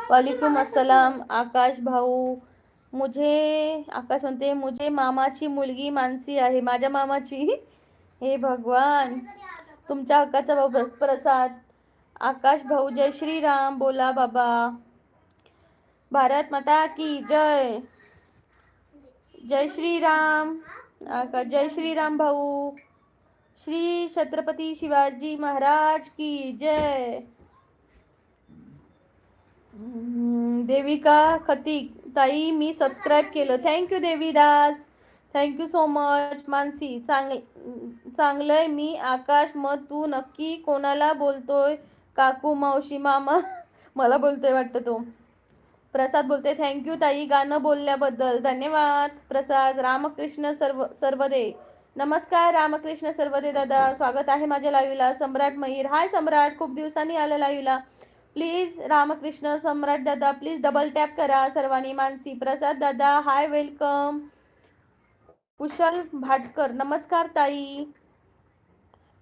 वालेकुम अस्सलाम आकाश भाऊ. आकाश म्हणते मुझे मामाची मुलगी मानसी आहे. माझ्या मामाची. हे भगवान. तुमच्या हक्काचा भाऊ प्रसाद. आकाश भाऊ जय श्रीराम बोला बाबा. भारत माता की जय. जय श्रीराम. आकाश जय श्रीराम भाऊ. श्री छत्रपती शिवाजी महाराज की जय. देविका खतीक. ताई मी सबस्क्राईब केलं. Thank you Devidas. Thank you so much. Mansi चांगलंय मी. आकाश मग तू नक्की कोणाला बोलतोय. काकू मावशी मामा. मला बोलतोय वाटतं तो. प्रसाद बोलते थँक्यू ताई गाणं बोलल्याबद्दल. धन्यवाद प्रसाद. रामकृष्ण सर्वदे. नमस्कार रामकृष्ण सर्वदे दादा. स्वागत आहे माझ्या लाईव्हला. सम्राट मयूर. हाय सम्राट. खूप दिवसांनी आलं लाईव्हला. प्लीज रामकृष्ण सम्राट दादा प्लीज डबल टॅप करा सर्वांनी. मानसी प्रसाद दादा हाय वेलकम. कुशल भाटकर. नमस्कार ताई.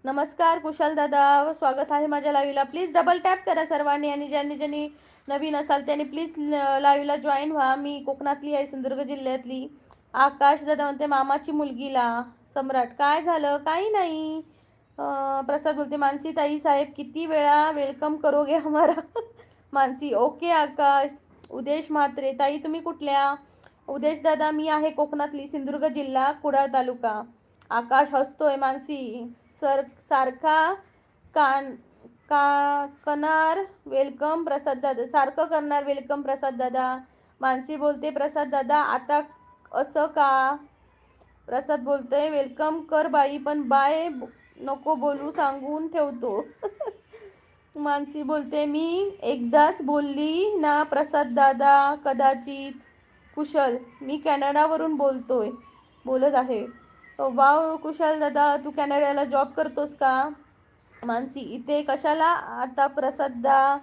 नमस्कार कुशल दादा. स्वागत आहे माझ्या लाईव्हला. प्लीज डबल टॅप करा सर्वांनी. आणि ज्यांनी नवीन असाल त्यांनी प्लीज लाईव्हला जॉईन व्हा. मी कोकणातली आहे. सिंधुदुर्ग जिल्ह्यातली. आकाश दादा म्हणते मामाची मुलगीला. सम्राट काय झालं. काही नाही. प्रसाद बोलते मानसी ताई साहेब किती वेळा वेलकम करोगे हमारा. मानसी ओके. आकाश. उदेश म्हात्रे. ताई तुम्ही कुठल्या. उदेश दादा मी आहे कोकणातली. सिंधुदुर्ग जिल्हा कुडाळ तालुका. आकाश हसतोय. मानसी सारखा कान कणार वेलकम प्रसाद दादा. सारखं करणार वेलकम प्रसाद दादा. मानसी बोलते प्रसाद दादा आता असं का. प्रसाद बोलतोय वेलकम कर बाई पण बाय नको बोलू सांगून ठेवतो. मानसी बोलते मी एकदाच बोलली ना प्रसाद दादा कदाचित. कुशल मी कॅनडावरून बोलत आहे. वाव कुशल दादा तू कॅनडाला जॉब करतोस का. मानसी इथे कशाला आता प्रसादा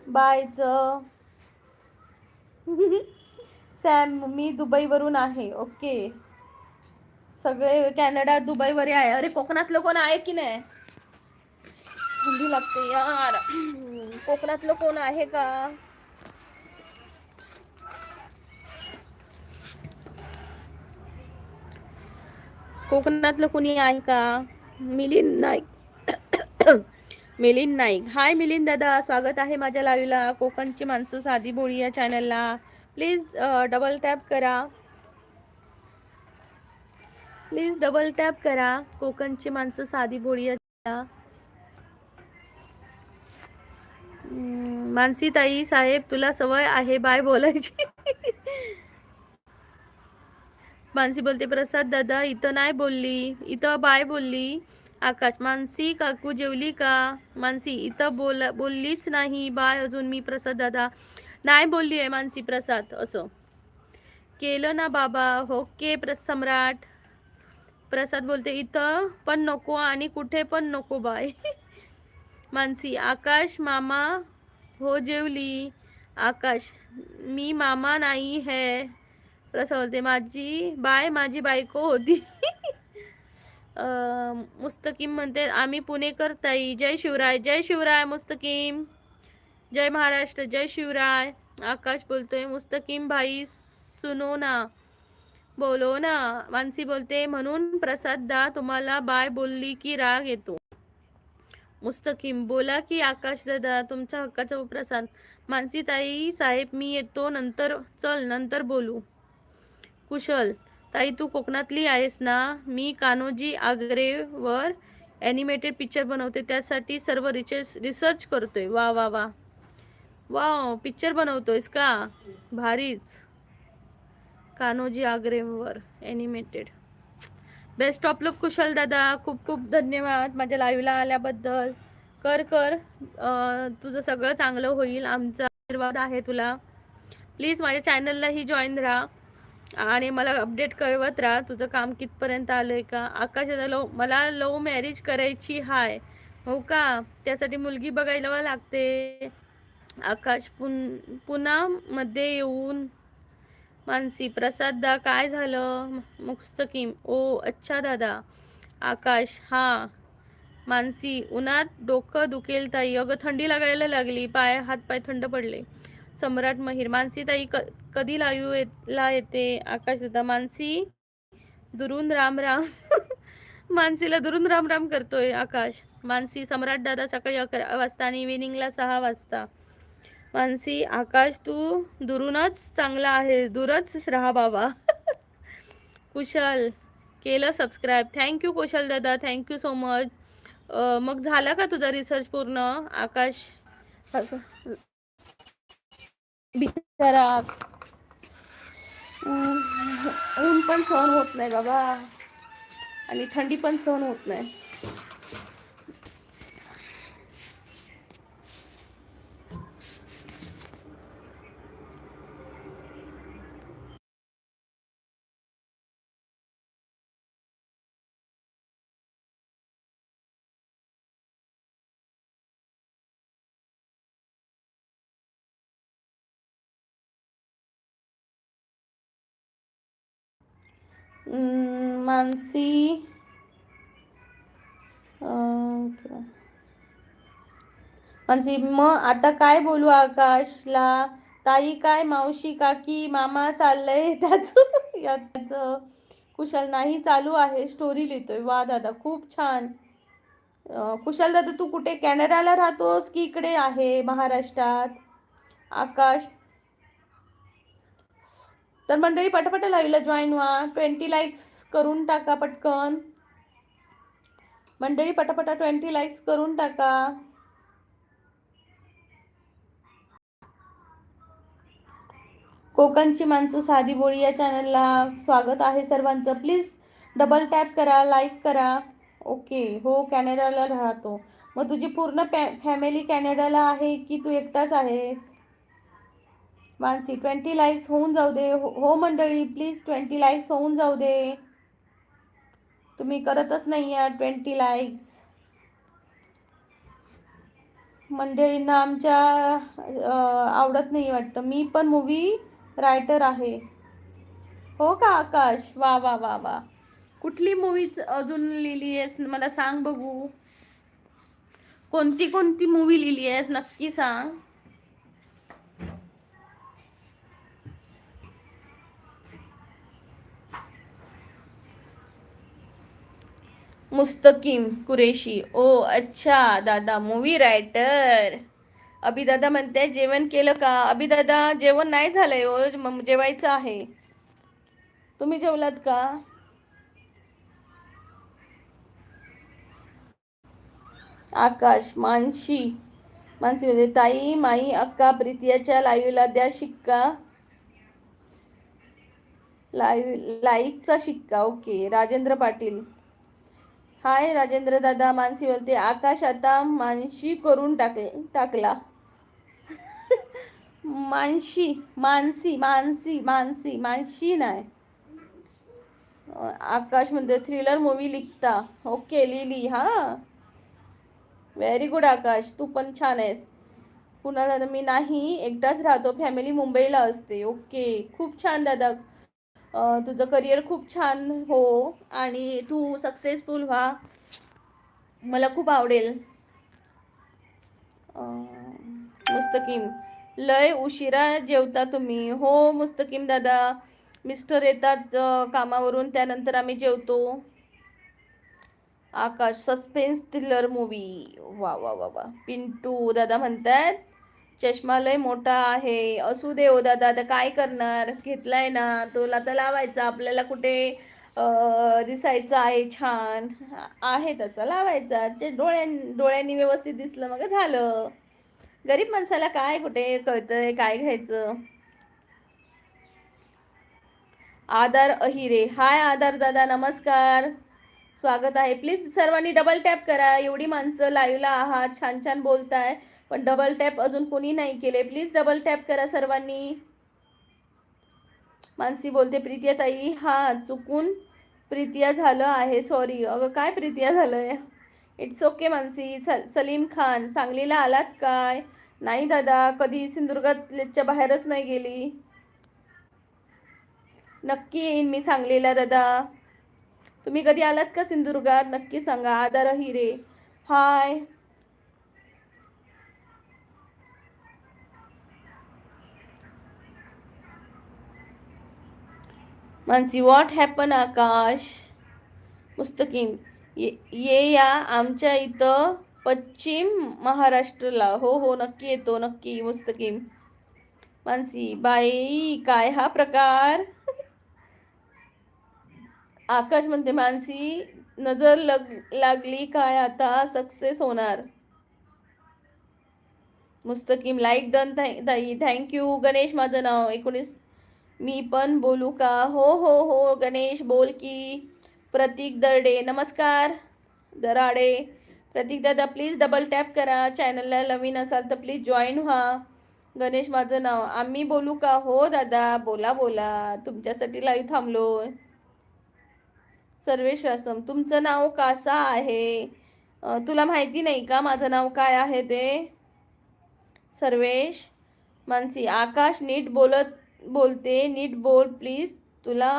बायचं. सॅम मी दुबईवरून आहे. ओके सगळे कॅनडा दुबईवर आहे. अरे कोकणातलं कोण आहे की नाही. थंडी लागते यार. कोकणातलं कोण आहे का. कोकणातलं कोणी आहे का. मिलिंद नाईक. मिलिंद नाईक. हाय मिलिंद दादा स्वागत आहे माझ्या लाईव्हला. कोकणची माणसं साधी बोळी या चॅनलला. प्लीज डबल टॅप करा. प्लीज डबल टॅप करा. कोकणची माणसं साधी बोळी या. मानसी ताई साहेब तुला सवय आहे बाय बोलायची. मानसी बोलते प्रसाद दादा इथं नाही बोलली इथं बाय बोलली. आकाश मानसी काकू जेवली का. मानसी इथं बोललीच नाही बाय अजून मी. प्रसाद दादा नाही बोलली आहे मानसी. प्रसाद असं केलं ना बाबा. ओके सम्राट. प्रसाद बोलते इथं पण नको आणि कुठे पण नको बाय. मानसी आकाश मामा हो जेवली. आकाश मी मामा नाही है. प्रसाद बोलते माझी बायको होती. मुस्तकीम म्हणते आम्ही पुणेकर ताई. जय शिवराय. जय शिवराय मुस्तकीम. जय महाराष्ट्र. जय शिवराय. आकाश बोलतोय मुस्तकीम भाई सुनो ना बोलो ना. मानसी बोलते म्हणून प्रसाद दा तुम्हाला बाय बोलली की राग येतो. मुस्तकीम बोला की आकाश दादा तुमच्या हक्काचा प्रसाद. मानसी ताई साहेब मी येतो नंतर. चल नंतर बोलू. कुशल ताई तू कोकणातली आहेस ना. मी कान्होजी आगरेवर ॲनिमेटेड पिक्चर बनवते त्यासाठी सर्व रिसर्च करतोय. वा वा वा वा पिक्चर बनवतोयस का. भारीच. कान्होजी आगरेवर ॲनिमेटेड. बेस्ट ऑफ लक कुशल दादा. खूप खूप धन्यवाद माझ्या लाईव्हला आल्याबद्दल. कर तुझं सगळं चांगलं होईल. आमचा आशीर्वाद आहे तुला. प्लीज माझ्या चॅनललाही जॉईन राहा आणि मला अपडेट कळवत राहा तुझं काम कितपर्यंत आलंय का. आकाश दादा मला लव्ह मॅरेज करायची हाय. हो का त्यासाठी मुलगी बघायला लागते. आकाश पुण्यामध्ये येऊन. मानसी प्रसाद दा काय झालं. मुस्तकीम ओ अच्छा दादा. आकाश हा. मानसी उन्हात डोकं दुखेल ताई. अगं थंडी लागायला लागली. हात पाय थंड पडले. सम्राट महिर. मानसी ताई कधी ला येते. आकाश दादा मानसी दुरून राम राम. मानसीला दुरून राम राम करतोय आकाश. मानसी सम्राट दादा सकाळी 11 वाजता आणि इव्हिनिंगला 6 वाजता. मानसी आकाश तू दुरूनच चांगला आहे. दूरच राहा बाबा. कुशल केलं सबस्क्राईब. थँक्यू कुशल दादा. Thank you so much. मग झाला का तुझा रिसर्च पूर्ण. आकाश बिचारा ऊन पण सहन होत नाही बाबा आणि थंडी पण सहन होत नाही. मानसी मानसी मग आता काय बोलू आकाशला. ताई काय मावशी काकी मामा चाललंय त्याचं. कुशल नाही चालू आहे स्टोरी लिहितोय. वा दादा खूप छान. कुशल दादा तू कुठे कॅनडाला राहतोस की इकडे आहे महाराष्ट्रात. आकाश तर मंडळी पटापट लाईव्हला जॉईन व्हा. 20 लाईक्स करून टाका पटकन. मंडळी पटापटा 20 लाईक्स करून टाका. कोकणची माणसं साधी बोळी या चॅनलला स्वागत आहे सर्वांचं. प्लीज डबल टॅप करा, लाईक करा. ओके, हो कॅनडाला राहतो. मग तुझी पूर्ण फॅमिली कॅनडाला आहे की तू एकटाच आहेस? मानसी 20 लाईक्स होऊन जाऊ दे. हो मंडळी प्लीज 20 लाईक्स होऊन जाऊ दे. तुम्ही करतच नाही आहात 20 लाईक्स. मंडळींना आमच्या आवडत नाही वाटतं. मी पण मूवी रायटर आहे. हो का आकाश? वा वा वा वा. कुठली मूवीच अजून लिहिली आहेस मला सांग बघू. कोणती कोणती मूवी लिहिली आहेस नक्की सांग. मुस्तकीम कुरेशी. ओ अच्छा दादा मूवी रायटर. अभि दादा म्हणते जेवण केलं का? अभि दादा जेवण नाही झालंय हो, जेवायचं आहे. तुम्ही जेवलात का? आकाश मानसी म्हणजे ताई माई अक्का प्रीतियाच्या लाईव्हला द्या शिक्का. लाईकचा शिक्का. ओके राजेंद्र पाटील. हाय राजेंद्र दादा. मानसी बोलते आकाश आता मानशी करून टाकला. मानशी मानसी मानसी मानसी मानशी नाही. आकाश म्हणते थ्रिलर मूवी लिखता. ओके लिहिली. हा व्हेरी गुड आकाश, तू पण छान आहेस. पुन्हा दादा मी नाही, एकटाच राहतो, फॅमिली मुंबईला असते. ओके खूप छान दादा. तुझं करिअर खूप छान हो आणि तू सक्सेसफुल व्हा, मला खूप आवडेल. मुस्तकीम लय उशिरा जेवता तुम्ही? हो मुस्तकीम दादा, मिस्टर येतात कामावरून, त्यानंतर आम्ही जेवतो. आकाश सस्पेन्स थ्रिलर मूवी. वा वा वा वा. पिंटू दादा म्हणतात चष्मा लय मोठा आहे. असू दे हो दादा, आता काय करणार, घेतलाय ना तुला तर लावायचा. आपल्याला कुठे दिसायचं आहे छान आहे तसं लावायचा. ते डोळ्यांनी व्यवस्थित दिसलं मग झालं. गरीब माणसाला काय कुठे कळतंय काय घ्यायचं. आधार अहिरे. हाय आधार दादा नमस्कार, स्वागत आहे. प्लीज सर्वांनी डबल टॅप करा. एवढी माणसं लाईव्हला आहात, छान छान बोलताय, पण डबल टॅप अजून कोणी नाही केले. प्लीज डबल टॅप करा सर्वांनी. मानसी बोलते प्रीतिया ताई हा चुकून प्रीतिया झालं आहे, सॉरी. अगं काय प्रीतिया झालंय? It's okay Mansi. सलीम खान सांगलीला आलात काय? नाही दादा, कधी सिंधुदुर्गाच्या बाहेरच नाही गेली. नक्की येईन मी सांगलीला दादा. तुम्ही कधी आलात का सिंधुदुर्गात? नक्की सांगा. आधार हिरे हाय. मानसी व्हॉट हॅपन आकाश. मुस्तकीम ये या आमच्या इथं पश्चिम महाराष्ट्रला. हो हो नक्की येतो नक्की मुस्तकीम. मानसी बाई काय हा प्रकार. आकाश म्हणते मानसी नजर लागली काय आता सक्सेस होणार. मुस्तकीम लाईक डन ताई थँक्यू. गणेश माझं नाव 19. मी पण बोलू का? हो हो हो गणेश बोल की. प्रतीक दरडे नमस्कार दराडे. प्रतीक दादा प्लीज डबल टॅप करा. चॅनलला नवीन असाल तर प्लीज जॉईन व्हा. गणेश माझं नाव. आम्ही बोलू का? हो दादा बोला बोला, तुमच्यासाठी लाईव्ह थांबलोय. सर्वेश रासम तुमचं नाव कासा आहे? तुला माहिती नाही का माझं नाव काय आहे ते? सर्वेश. मानसी आकाश नीट बोलते, नीट बोल प्लीज. तुला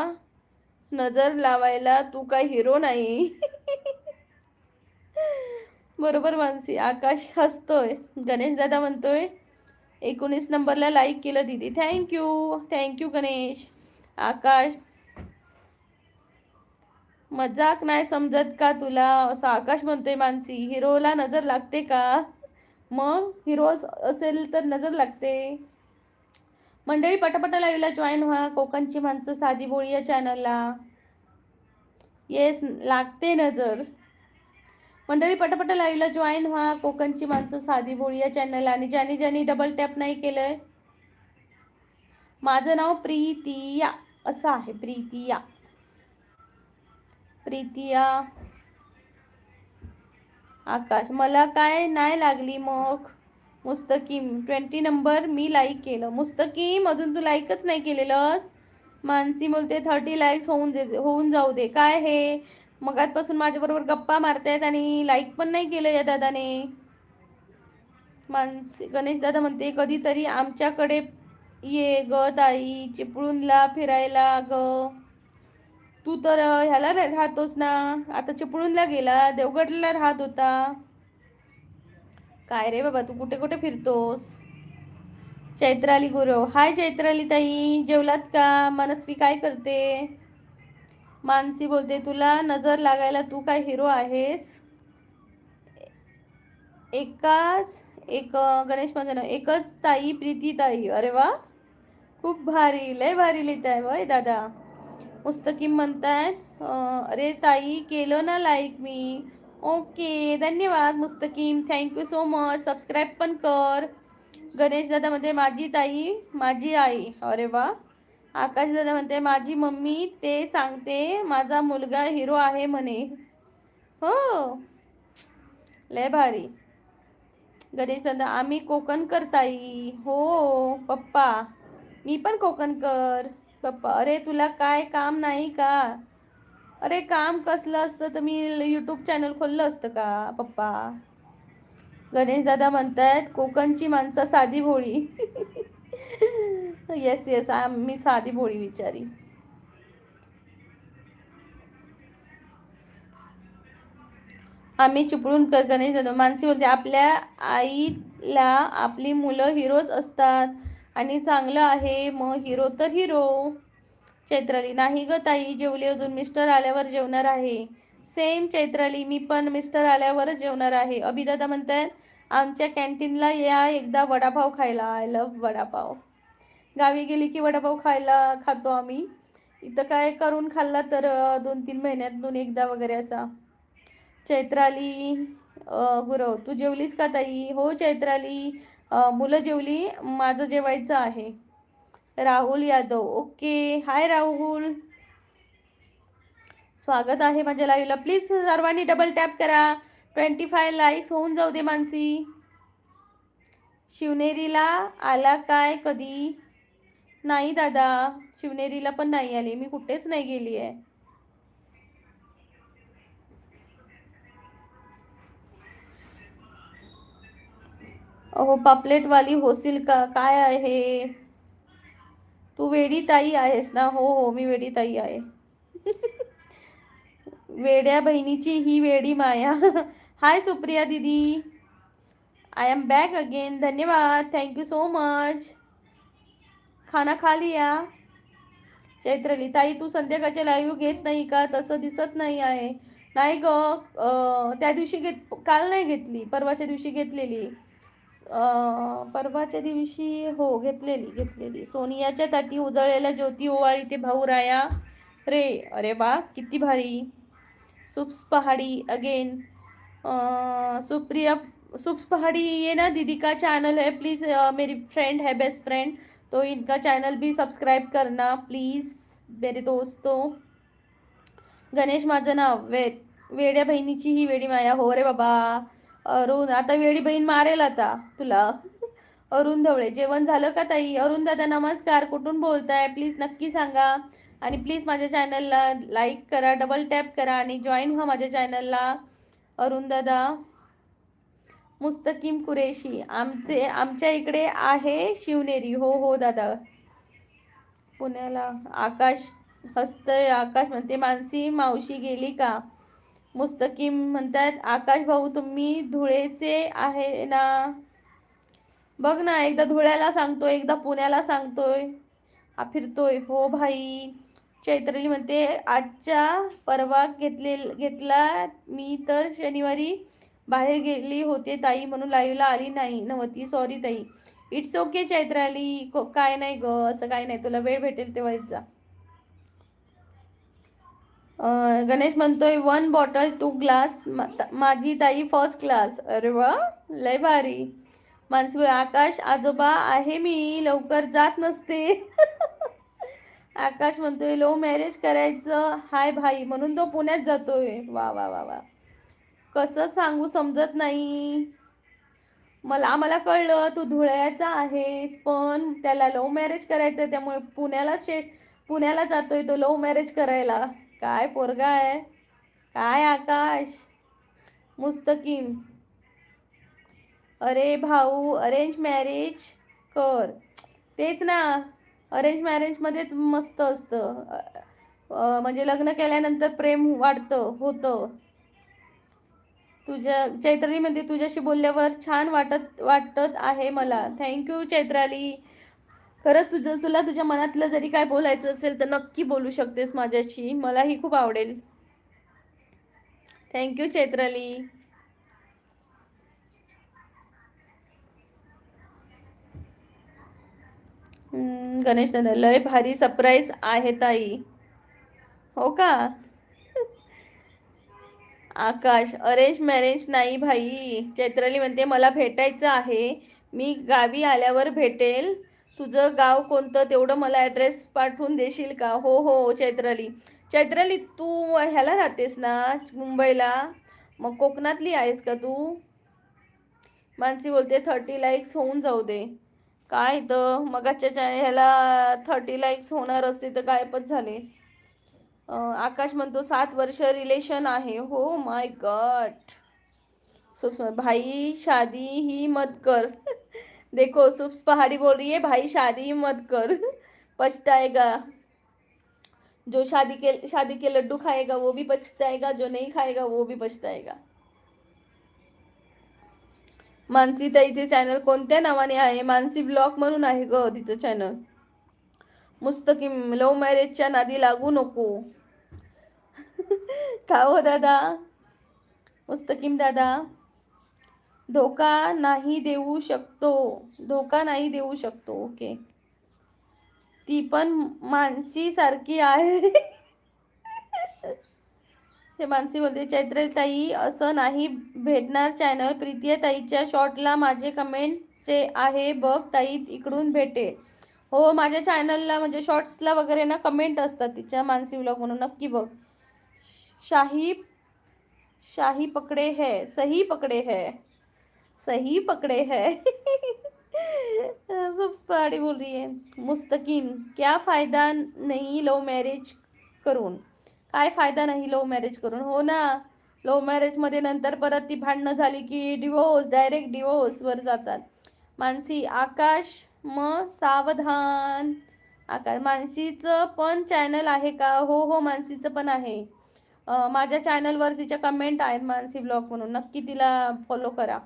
नजर लावायला तू काय हिरो नाही. बरोबर मानसी. आकाश हसतोय. गणेश दादा म्हणतोय 19 नंबरला लाईक केलं दीदी. थँक्यू गणेश. आकाश मजाक नाही समजत का तुला? असं आकाश म्हणतोय. मानसी हिरोला नजर लागते का? मग हिरो असेल तर नजर लागते. मंडळी पटापटा लाईव्हला जॉईन व्हा. कोकणची माणसं साधी बोळी या चॅनलला. येस, लागते नजर. मंडळी पटापट लाईव्हला जॉईन व्हा. कोकणची माणसं साधी बोळी या चॅनल. आणि ज्यांनी ज्यांनी डबल टॅप नाही केलंय, माझं नाव प्रीतिया असं आहे. प्रीतिया. प्रीतिया आकाश. मला काय नाही लागली मग. मुस्तकीम 20 नंबर मी लाईक केलं. मुस्तकीम अजून तू लाईकच नाही केलेलंस. मानसी बोलते 30 लाईक्स होऊन जाऊ दे. काय हे मगातपासून माझ्याबरोबर गप्पा मारतायत आणि लाईक पण नाही केलं या दादाने. मानसी गणेश दादा म्हणते कधीतरी आमच्याकडे ये ग ताई, चिपळूणला फिरायला ग. तू तर ह्याला राहतोस ना, आता चिपळूणला गेला, देवगडला राहत होता. काय रे बाबा, तू कुठे कुठे फिरतोस. चैत्राली गुरव. हाय चैत्राली ताई, जेवलात का. मनस्वी काय करते. मानसी बोलते तुला नजर लागायला तू काय हिरो आहेस. एक गणेश माझं नाव एकच ताई, प्रीती ताई. अरे वा, खूप भारी, लय भारी लिहित आहे वय दादा. मुस्तकीम म्हणतायत अरे ताई केलं ना लाईक मी. ओके, धन्यवाद मुस्तकीम, थँक्यू सो मच. सबस्क्राईब पण कर. गणेश दादा म्हणते माझी ताई माझी आई. अरे वा. आकाश दादा म्हणते माझी मम्मी ते सांगते माझा मुलगा हिरो आहे म्हणे. हो, लय भारी. गणेश दादा आम्ही कोकणकर ताई. हो पप्पा, मी पण कोकणकर पप्पा. अरे तुला काय काम नाही का. अरे काम कसलं असतं तर मी यूट्यूब चॅनल खोललं असतं का पप्पा. गणेश दादा म्हणतायत कोकणची माणसं साधी भोळी. येस येस, मी साधी भोळी विचारी. आम्ही चिपळूण कर. गणेश दादा. मानसी बोलते आपल्या आईला आपली मुलं हिरोच असतात आणि चांगलं आहे मग हिरो तर हिरो. चैत्राली नाही ग ताई जेवली अजून, मिस्टर आल्यावर जेवणार आहे. सेम चैत्राली, मी पण मिस्टर आल्यावरच जेवणार आहे. अभिदादा म्हणतात आमच्या कॅन्टीनला या एकदा वडापाव खायला. I love vada pav. गावी गेली की वडापाव खातो आम्ही. इथं काय करून खाल्ला तर 2-3 महिन्यातून एकदा वगैरे असा. चैत्राली गुरव. तू जेवलीस का ताई. हो चैत्राली, मुलं जेवली, माझं जेवायचं आहे. राहुल यादव. ओके, हाय राहुल, स्वागत आहे माझ्या लाईव्हला. प्लीज सर्वांनी डबल टॅप करा. 25 लाईक्स होऊन जाऊ दे. मानसी. शिवनेरीला आला काय कधी. नाही दादा, शिवनेरीला पण नाही आली, मी कुठेच नाही गेली आहे. अहो पापलेटवाली होशील का. काय आहे तू वेडी ताई आहेस ना. हो हो, मी वेडी ताई आहे. वेड्या बहिणीची ही वेडी माया. हाय सुप्रिया दीदी, आय एम बॅक अगेन. धन्यवाद, थँक्यू सो मच. खाना खा लिया. चैत्राली ताई तू संध्याकाळच्या लाईव्ह घेत नाही का. तसं दिसत नाही आहे. नाही ग, त्या दिवशी काल नाही घेतली, परवाच्या दिवशी घेतलेली. परवाच्या दिवशी हो घेतलेली. सोनियाच्या ताटी उजळलेल्या ज्योती ओवाळी ते भाऊ राया रे. अरे वा, किती भारी. सुप्स पहाड़ी अगेन. सुप्रिया सुप्स पहाड़ी, ये ना दीदी का चैनल है, प्लीज़ मेरी फ्रेंड है, बेस्ट फ्रेंड, तो इनका चैनल भी सब्सक्राइब करना प्लीज़ मेरे दोस्तों. गणेश माझं नाव. वेड्या बहिणीची ही वेडी माया. हो रे बाबा. अरुण, आता वेडी बहीण मारेल आता तुला. अरुण ढवळे. जेवण झालं का ताई. अरुण दादा नमस्कार, कुठून बोलताय प्लीज नक्की सांगा. आणि प्लीज माझ्या चॅनलला लाईक करा, डबल टॅप करा आणि जॉईन व्हा माझ्या चॅनलला. अरुण दादा. मुस्तकीम कुरेशी. आमच्या इकडे आहे शिवनेरी. हो हो दादा, पुण्याला. आकाश हसतय. आकाश म्हणते मानसी मावशी गेली का. मुस्तकीम म्हणतात आकाश भाऊ तुम्ही धुळेचे आहे ना. बघ ना, एकदा धुळ्याला सांगतोय, एकदा पुण्याला सांगतोय, फिरतोय. हो भाई. चैत्राली म्हणते आजच्या परवा घेतला मी तर शनिवारी बाहेर गेली होते ताई म्हणून लाईव्हला आली नाही नव्हती. सॉरी ताई. इट्स ओके चैत्राली, काय नाही ग, असं काय नाही, तुला वेळ भेटेल तेव्हा जा. गणेश म्हणतोय 1 बॉटल 2 ग्लास, माझी ताई फर्स्ट क्लास. अरे वा, लय भारी. मानसी आकाश आजोबा आहे मी, लवकर जात नसते. आकाश म्हणतोय लव्ह मॅरेज करायचं हाय भाई, म्हणून तो पुण्यात जातोय. वा वा वा वा. कसं सांगू समजत नाही. आम्हाला कळलं तू धुळ्याचा आहेस, पण त्याला लव्ह मॅरेज करायचं, त्यामुळे पुण्याला जातोय तो लव्ह मॅरेज करायला. काय पोरगा आहे काय आकाश. मुस्तकीम अरे भाऊ अरेंज मॅरेज कर. तेच ना, अरेंज मॅरेजमध्ये मस्त असतं. म्हणजे लग्न केल्यानंतर प्रेम वाढतं होतं. चैत्राली म्हणते तुझ्याशी बोलल्यावर छान वाटत आहे मला. थँक्यू चैत्राली. खरंच तुला तुझ्या मनातलं जरी काय बोलायचं असेल तर नक्की बोलू शकतेस माझ्याशी, मलाही खूप आवडेल. थँक्यू चैत्राली. गणेश दादा लय भारी सरप्राईज आहे ताई. हो का. आकाश अरेंज मॅरेज नाही भाई. चैत्राली म्हणते मला भेटायचं आहे, मी गावी आल्यावर भेटेल. तुझं गाव कोणतं तेवढं मला ॲड्रेस पाठवून देशील का. हो हो चैत्राली. चैत्राली तू ह्याला राहतेस ना मुंबईला, मग कोकणातली आहेस का तू. मानसी बोलते 30 लाईक्स होऊन जाऊ दे. काय तर मगाच्या ह्याला 30 लाईक्स होणार असते तर गायबच झालेस. आकाश म्हणतो 7 वर्ष रिलेशन आहे. हो माय गॉड. भाई शादी ही मत कर. देखो सुप्स पहाड़ी बोल रही है भाई शादी ही मत कर. पछताएगा. जो शादी के लड्डू खाएगा वो भी पछताएगा, जो नहीं खाएगा वो भी पछताएगा. मानसी ताईचे चॅनल कोणत्या नावाने आहे. मानसी ब्लॉग म्हणून आहे ग तिचं चॅनल. मुस्तकीम लव्ह मॅरेजच्या नादी लागू नको. का हो दादा. मुस्तकीम दादा धोका नाही देऊ शकतो. ओके. ती पण मानसी सारखी आहे. ते मानसी बोलते चैत्र ताई असं नाही भेटणार चॅनल. प्रीतीया ताईच्या शॉर्टला माझे कमेंटचे आहे बघ ताई, इकडून भेटे. हो माझ्या चॅनलला म्हणजे शॉर्ट्सला वगैरे ना कमेंट असतात तिच्या. मानसी व्लॉग म्हणून नक्की बघ. शाही शाही पकडे है, सही पकडे है, सही पकडे है. सब पहाड़ी बोल रही है. मुस्तकीम क्या फायदा नहीं लव मॅरेज करून. काय फायदा नाही लव्ह मॅरेज करून. हो ना, लव्ह मॅरेजमध्ये नंतर परत ती भांडणं झाली की डायरेक्ट डिवोर्सवर जातात. मानसी आकाश मग सावधान. आकाश मानसीचं पण चॅनल आहे का. हो हो मानसीचं पण आहे. माझ्या चॅनलवर तिच्या कमेंट आहेत मानसी ब्लॉग म्हणून, नक्की तिला फॉलो करा.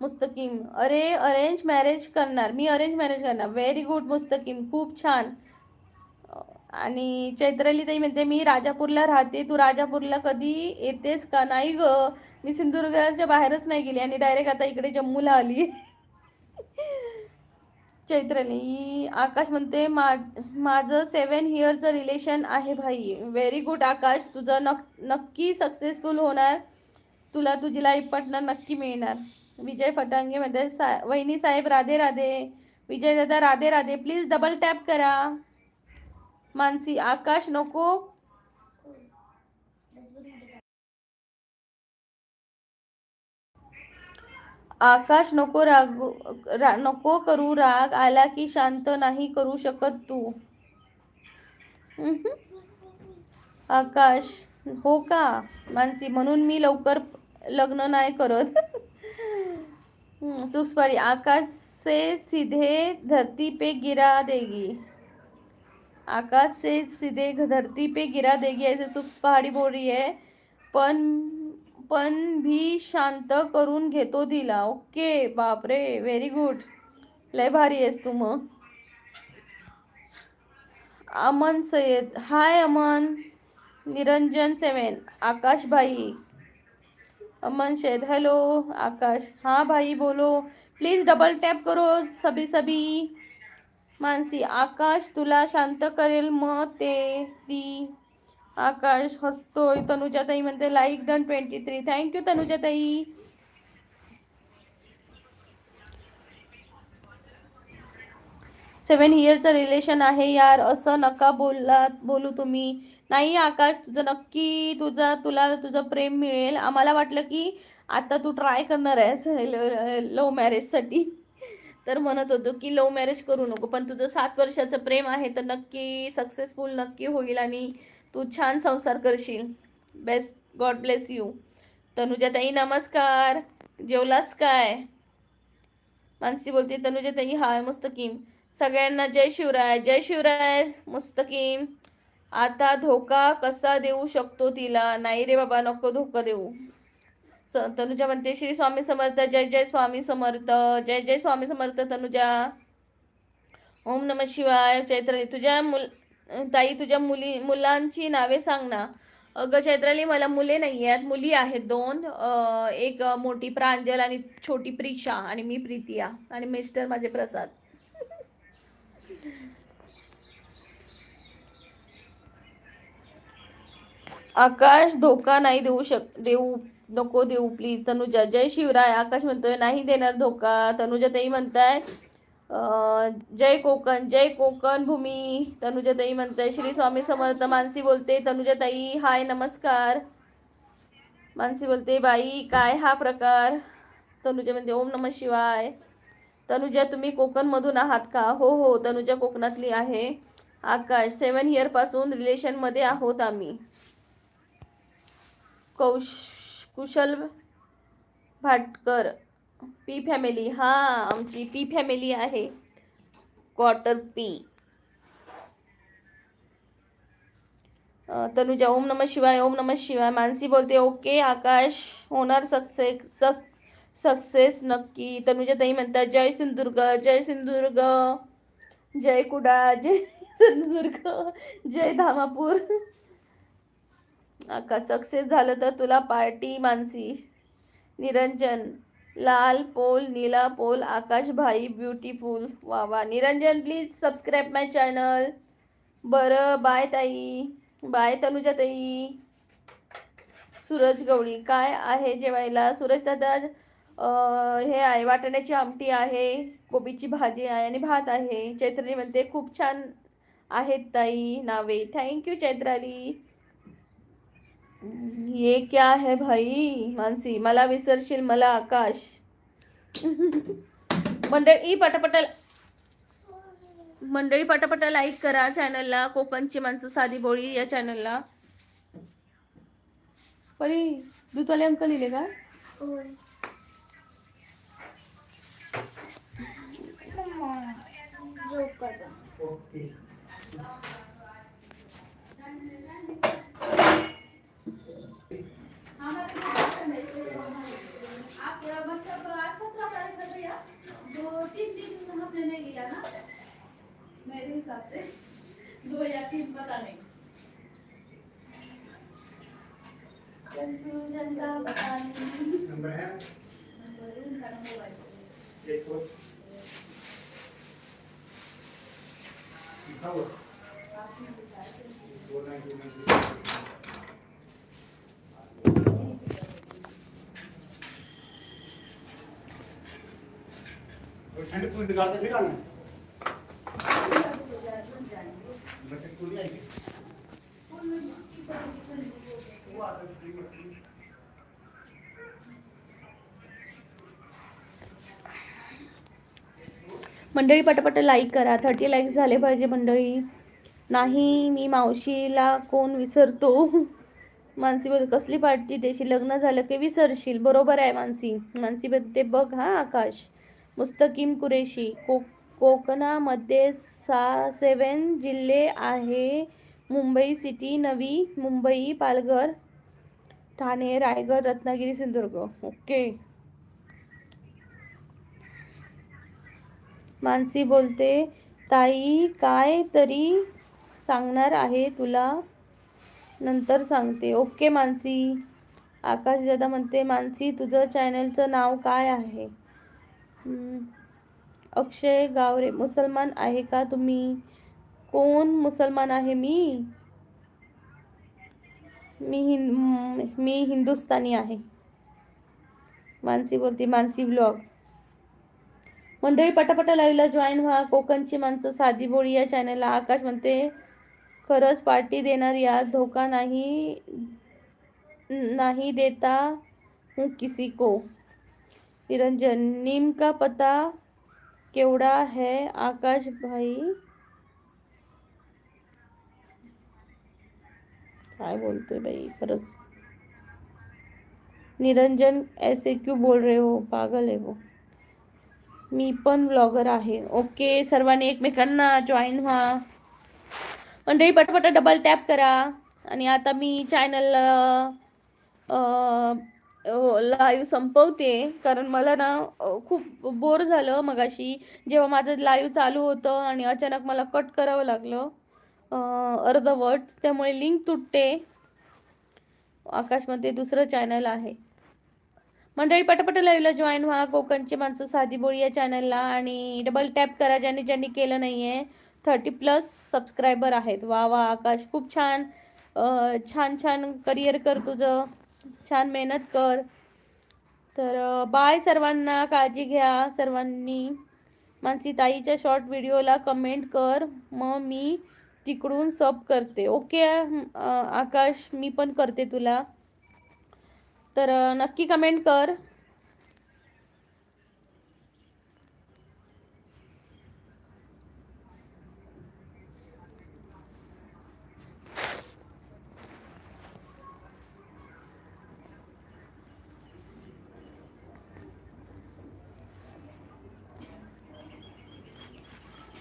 मुस्तकीम अरे अरेंज मॅरेज करणार मी. अरेंज मॅरेज करणार. व्हेरी गुड मुस्तकीम, खूप छान. आणि चैत्राली ताई म्हणते मी राजापूरला राहते, तू राजापूरला कधी येतेस का. नाही ग, मी सिंधुदुर्गाच्या बाहेरच नाही गेली आणि डायरेक्ट आता इकडे जम्मूला आली. चैत्राली आकाश म्हणते माझं 7 इयरचं रिलेशन आहे भाई. व्हेरी गुड आकाश, तुझं नक्की सक्सेसफुल होणार. तुला तुझी लाईफ पार्टनर नक्की मिळणार. विजय फटांगे मध्ये वहिनी साहेब राधे राधे. विजय दादा Radhe Radhe. Please double tap करा. मानसी आकाश नको नको करू. राग आला की शांत नाही करू शकत तू. आकाश हो का. मानसी म्हणून मी लवकर लग्न नाही करत. चुपसारी आकाश से सीधे धरती पे गिरा देगी. आकाश से सीधे धरती पे गिरा देगी ऐसे सुप्स पहाड़ी बोल रही है. पण भी शांत करून घेतो दिला. ओके बापरे, व्हेरी गुड, लय भारी आहेस तू मग. अमन सय्यद हाय अमन. निरंजन 7 आकाश भाई. अमन सैयद हेलो. आकाश हाँ भाई बोलो. प्लीज डबल टॅप करो सभी. मानसी आकाश तुला शांत करेल मग ती आकाश हसतोय. तनुजाताई म्हणते लाईक डन 23. थँक्यू तनुजाताई. सेवन इयरचं रिलेशन आहे यार, असं नका बोलू तुम्ही. नाही आकाश, तुझं नक्की तुझं प्रेम मिळेल. आम्हाला वाटलं की आता तू ट्राय करणार आहेस लव्ह मॅरेजसाठी, तर म्हणत होतो की लव्ह मॅरेज करू नको, पण तुझं 7 वर्षाचं प्रेम आहे तर नक्की सक्सेसफुल नक्की होईल आणि तू छान संसार करशील. Best, God bless you. तनुजाताई नमस्कार, जेवलास काय? मानसी बोलते तनुजाताई हाय मुस्तकीम. सगळ्यांना जय शिवराय. जय शिवराय मुस्तकीम. आता धोका कसा देऊ शकतो तिला? नाही रे बाबा, नको धोका देऊ. तनुजा म्हणते श्री स्वामी समर्थ. जय जय स्वामी समर्थ. जय जय स्वामी समर्थ तनुजा. ओम नम शिवाय. चैत्राली ताई तुझ्या मुलांची नावे सांग ना. अगं चैत्राली, मला मुले नाही आहेत, मुली आहेत 2. एक मोठी प्रांजल आणि छोटी प्रिशा, आणि मी प्रीतिया, आणि मिस्टर माझे प्रसाद. आकाश धोका नाही देऊ नको देऊ प्लीज तनुजा. जय शिवराय. आकाश म्हणतोय नाही देणार धोका. तनुजाताई म्हणताय जय कोकण, जय कोकण भूमी. तनुजाताई म्हणताय श्री स्वामी समर्थ. मानसी बोलते तनुजाताई हाय नमस्कार. मानसी बोलते बाई काय हा प्रकार. तनुजा म्हणते ओम नम शिवाय. तनुजा तुम्ही कोकणमधून आहात का? हो हो, तनुजा कोकणातली आहे. आकाश 7 इयर पासून रिलेशनमध्ये आहोत आम्ही. कुशल भाटकर पी फॅमिली. हा, आमची पी फॅमिली आहे, क्वार्टर पी. तनुजा ओम नमः शिवाय, ओम नमः शिवाय. मानसी बोलते ओके आकाश, होणार सक्सेस नक्की. तनुजा ताई म्हणतात जय सिंधुदुर्ग, जय सिंधुदुर्ग, जय कुडाळ, जय सिंधुदुर्ग, जय धामापूर. आकाश सक्सेस झालं तर तुला पार्टी. मानसी. निरंजन लाल पोल, नीला पोल, आकाश भाई ब्युटिफुल. वा वा. Niranjan please subscribe my channel. बरं बाय ताई. बाय तनुजा ताई. सूरज गवळी काय आहे जेवायला? सूरज दादा हे आहे, वाटाण्याची आमटी आहे, कोबीची भाजी आहे आणि भात आहे. चैत्राली म्हणते खूप छान आहेत ताई नावे. थँक्यू चैत्राली. ये क्या है भाई. मानसी मला विसरशील मला आकाश. मंडळी पटापटा लाईक करा चॅनलला. कोकणची माणसं साधी बोळी या चॅनलला. परी दूधवाले अंकल लिहिले का? जो 3 हमने नहीं लिया ना, मेरे हिसाब से 2 या 3 पता नहीं. नंबर है देखो लिखा हुआ 299. ठंड पूरी निकालते नहीं डालना बटर पूरी आएगी. मंडळी पटापट लाईक करा. 30 लाईक्स झाले पाहिजे मंडळी. नाही मी मावशीला कोण विसरतो. मानसी बोलते कसली पार्टी त्याची, लग्न झालं की विसरशील. बरोबर आहे मानसी. मानसी बोलते बघ हा आकाश. मुस्तकीम कुरेशी. कोकणामध्ये 7 जिल्हे आहे. मुंबई सिटी, नवी मुंबई, पालघर, ठाणे, रायगड, रत्नागिरी, सिंधुदुर्ग. ओके. मानसी बोलते ताई काय तरी सांगणार आहे तुला, नंतर सांगते. ओके मानसी. आकाश दादा म्हणते मानसी तुझं चॅनलचं नाव काय आहे? अक्षय गावरे. मुसलमान आहे का तुम्ही? कोण मुसलमान आहे मी? मी हिंदुस्थानी आहे. मानसी बोलते मानसी व्लॉग. मंडळी पटापटा लाईव्हला जॉईन व्हा. कोकणची माणसं साधी बोळी या चॅनलला. आकाश म्हणते खरंच पार्टी देणार यार, धोका नहीं नहीं देता हूँ किसी को. निरंजन नीम का पता केवढा है आकाश भाई. काय बोलतोय बाई खरंच. निरंजन ऐसे क्यों बोल रहे हो, पागल है वो. मी पण ब्लॉगर आहे. ओके, सर्वांनी एकमेकांना जॉईन व्हा. मंडळी पटपट डबल टॅप करा. आणि आता मी चॅनल लाईव्ह संपवते, कारण मला ना खूप बोर झालं मगाशी जेव्हा माझं लाईव्ह चालू होतं आणि अचानक मला कट करावं लागलं अर्धवट, त्यामुळे लिंक तुटते. आकाशमध्ये दुसरं चॅनल आहे. मंडळी पटापट लाईव्हला जॉईन व्हा. कोकणची माणसं साधी बोळी या चॅनलला आणि डबल टॅप करा ज्यांनी ज्यांनी केलं नाही आहे. 30+ सबस्क्रायबर आहेत. वा वा आकाश, खूप छान. छान छान करिअर कर तुझं, छान मेहनत कर. तर बाय सर्वांना, काळजी घ्या सर्वांनी. मानसी ताईच्या शॉर्ट व्हिडिओला कमेंट कर, मग मी तिकडून सब करते. ओके आकाश, मी पण करते तुला, तर नक्की कमेंट कर.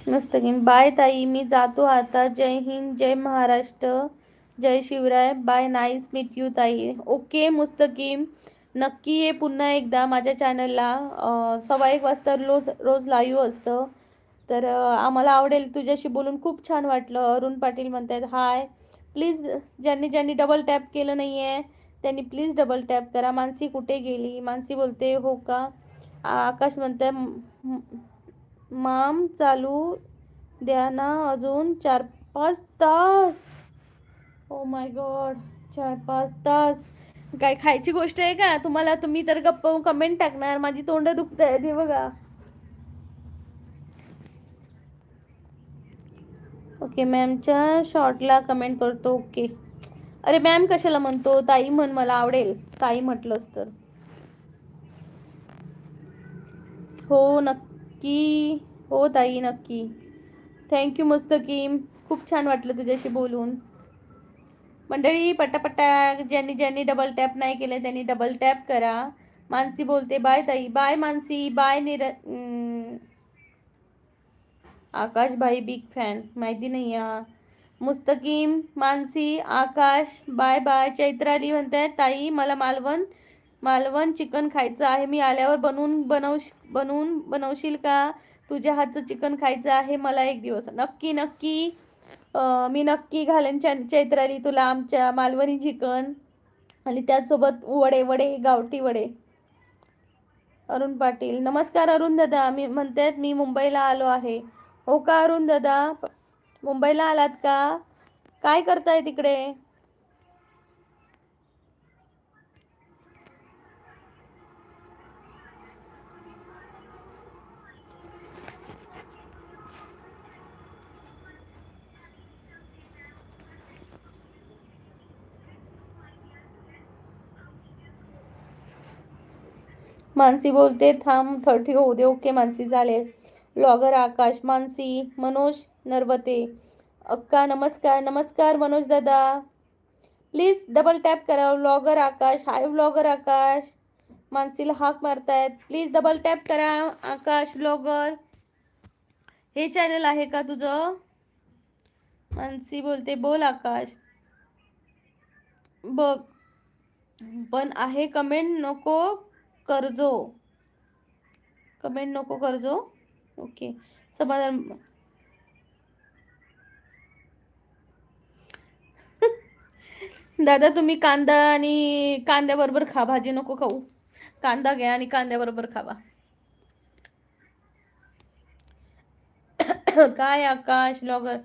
मस्त गेम. बाय ताई, मी जातो आता. जय हिंद, जय महाराष्ट्र, जय Shivray. Bye, nice meet you ताई. ओके मुस्तकीम, नक्की ये पुन्हा एकदा माझ्या चॅनलला. 1:15 वाजता रोज लाईव्ह असतं. तर आम्हाला आवडेल. तुझ्याशी बोलून खूप छान वाटलं. अरुण पाटील म्हणतात हाय. प्लीज ज्यांनी ज्यांनी डबल टॅप केलं नाही आहे त्यांनी प्लीज डबल टॅप करा. मानसी कुठे गेली. मानसी बोलते हो का. आकाश म्हणते माम चालू द्या ना अजून 4-5 तास. ओ माय गॉड, 4-5 तास. काय खायची गोष्ट आहे का तुम्हाला. तुम्ही तर गप्प कमेंट टाकणार. माझी तोंड दुखत आहे ते बघा. ओके, मॅमच्या शॉर्टला कमेंट करतो. ओके. अरे मॅम कशाला म्हणतो, ताई म्हण, मला आवडेल ताई म्हटलंस तर. हो नक्की, हो ताई नक्की. थँक्यू मुस्तकीम, खूप छान वाटलं तुझ्याशी बोलून. मंडळी पटापटा ज्यांनी ज्यांनी डबल टॅप नाही केलं त्यांनी डबल टॅप करा. मानसी बोलते बाय ताई. बाय मानसी, बाय आकाश भाई बिग फॅन, माहिती नाही आहे. मुस्तकीम, मानसी, आकाश बाय बाय. चैत्राली म्हणताय ताई मला मालवण चिकन खायचं आहे. मी आल्यावर बनवशील का. तुझ्या हातचं चिकन खायचं आहे मला एक दिवस. नक्की नक्की, मी नक्की घालेन चैत्राली तुला आमच्या मालवणी चिकन, आणि त्याचसोबत वडे गावठी वडे. अरुण पाटील, नमस्कार अरुण दादा. मी म्हणतात मी मुंबईला आलो आहे. हो का अरुण दादा, मुंबईला आलात का. काय करताय तिकडे. मानसी बोलते थांब 30 होऊ दे. ओके मानसी, झाले. ब्लॉगर आकाश, मानसी, मनोज नरवते, अक्का नमस्कार. नमस्कार मनोज दादा, प्लीज डबल टॅप करा. ब्लॉगर आकाश, हाय ब्लॉगर आकाश. मानसीला हाक मारतायत, प्लीज डबल टॅप करा. आकाश ब्लॉगर, हे चॅनल आहे का तुझं. मानसी बोलते बोल आकाश. बघ पण आहे, कमेंट नको करजो. कमेंट नको करजो. ओके, समाधान. दादा तुम्ही कांदा आणि कांद्याबरोबर खा, भाजी नको खाऊ. कांदा घ्या आणि कांद्याबरोबर खावा. काय आकाश ब्लॉगर,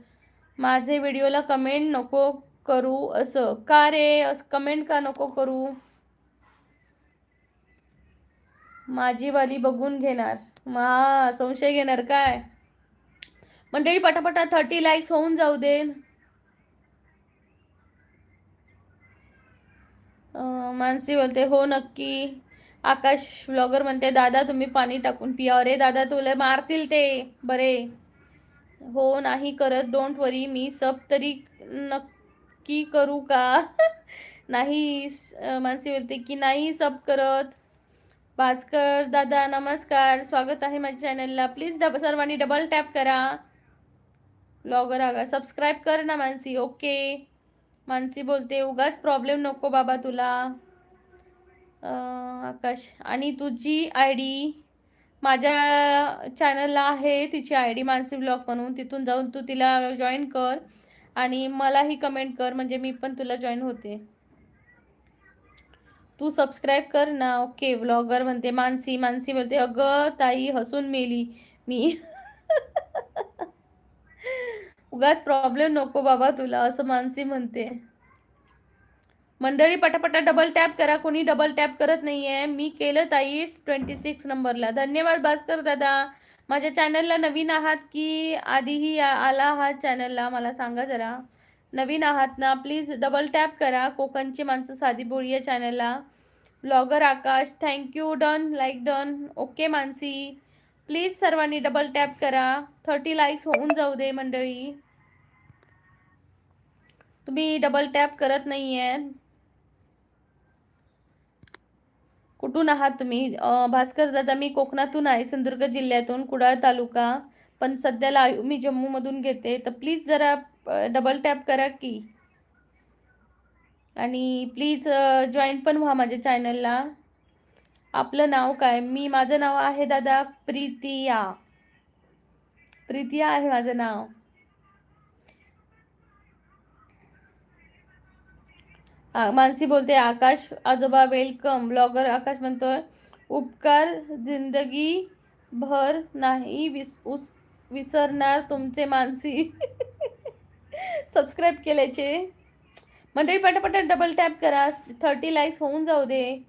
माझे व्हिडिओला कमेंट नको करू असं का रे? कमेंट का नको करू? माझी वाली बघून घेणार, संशय घेणार काय? मंडळी पटापटा 30 लाईक्स होऊन जाऊ दे. मानसी बोलते हो नक्की. आकाश व्लॉगर म्हणते दादा तुम्ही पाणी टाकून पिया. अरे दादा तुला मारतील ते बरे. हो नाही करत, डोंट वरी, मी सब तरी नक्की करू का? नाही. मानसी बोलते की नाही सब करत. भास्कर दादा नमस्कार, स्वागत आहे माझ्या चॅनलला. प्लीज सर्वांनी डबल टॅप करा. ब्लॉगर आगा सबस्क्राईब कर ना मानसी. ओके. मानसी बोलते उगाच प्रॉब्लेम नको बाबा तुला. आकाश आणि तुझी आय डी माझ्या चॅनलला आहे, तिची आय डी मानसी ब्लॉग म्हणून. तिथून जाऊन तू तिला जॉईन कर आणि मलाही कमेंट कर, म्हणजे मी पण तुला जॉईन होते. तू सबस्क्राईब कर ना. ओके. व्लॉगर म्हणते मानसी. मानसी बोलते अगं ताई हसून मेली मी. उगाच प्रॉब्लेम नको बाबा तुला, असं मानसी म्हणते. मंडळी पटापटा डबल टॅप करा. कोणी डबल टॅप करत नाहीये. मी केलं ताई 26 नंबरला. धन्यवाद भास्कर दादा. माझ्या चॅनलला नवीन आहात की आधीही आला आहात चॅनलला, मला सांगा जरा. नवीन आहात ना, प्लीज डबल टॅप करा. कोकणची माणसं साधी बोळी या चॅनलला. Blogger Akash thank you. Done. Like done. Okay Mansi. Please सर्वांनी डबल टॅप करा. 30 लाईक्स होऊन जाऊ दे मंडळी. तुम्ही डबल टॅप करत नाहीये. कुठून आहात तुम्ही? भास्कर दादा मी कोकणातून आहे, सिंधुदुर्ग जिल्ह्यातून, कुडाळ तालुका, पण सध्याला मी जम्मूमधून घेते. तर प्लीज जरा डबल टॅप करा की. आणि प्लीज जॉईन पण व्हा माझ्या चॅनलला. आपलं नाव काय? माझं नाव आहे दादा प्रीतिया. प्रीतिया आहे माझं नाव. मानसी बोलते आकाश आजोबा वेलकम. ब्लॉगर आकाश म्हणतोय उपकार जिंदगी भर नाही विसरणार तुमचे मानसी. सबस्क्राईब केल्याचे. मंडळी पटापट डबल टॅप करा. 30 लाईक्स होऊन जाऊ दे.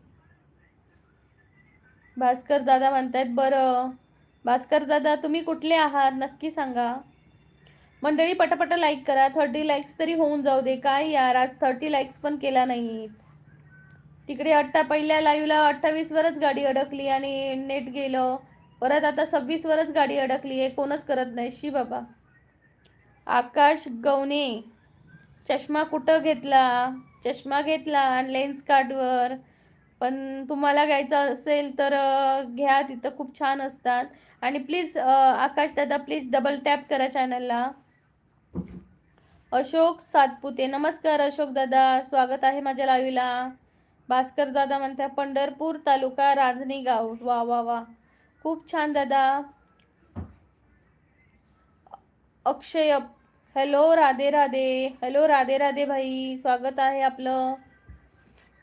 भास्कर दादा म्हणतायत बरं. भास्कर दादा तुम्ही कुठले आहात नक्की सांगा. मंडळी पटापट लाईक करा. 30 लाईक्स तरी होऊन जाऊ दे. काय यार आज 30 लाईक्स पण केला नाही. तिकडे पहिल्या लाईव्हला 28 वरच गाडी अडकली आणि नेट गेलं. परत आता 26 वरच गाडी अडकली आहे. कोणच करत नाही. शी बाबा. आकाश गवणे चष्मा कुठं घेतला? चष्मा घेतला आणि लेन्स कार्डवर. पण तुम्हाला घ्यायचा असेल तर घ्या, तिथं खूप छान असतात. आणि प्लीज आकाश दादा प्लीज डबल टॅप करा चॅनलला. अशोक सातपुते नमस्कार अशोक दादा, स्वागत आहे माझ्या लाईव्हला. भास्कर दादा म्हणतात पंढरपूर तालुका रांजणी गाव. वा वा वा खूप छान दादा. अक्षय हॅलो राधे राधे. हॅलो राधे राधे भाई, स्वागत आहे आपलं.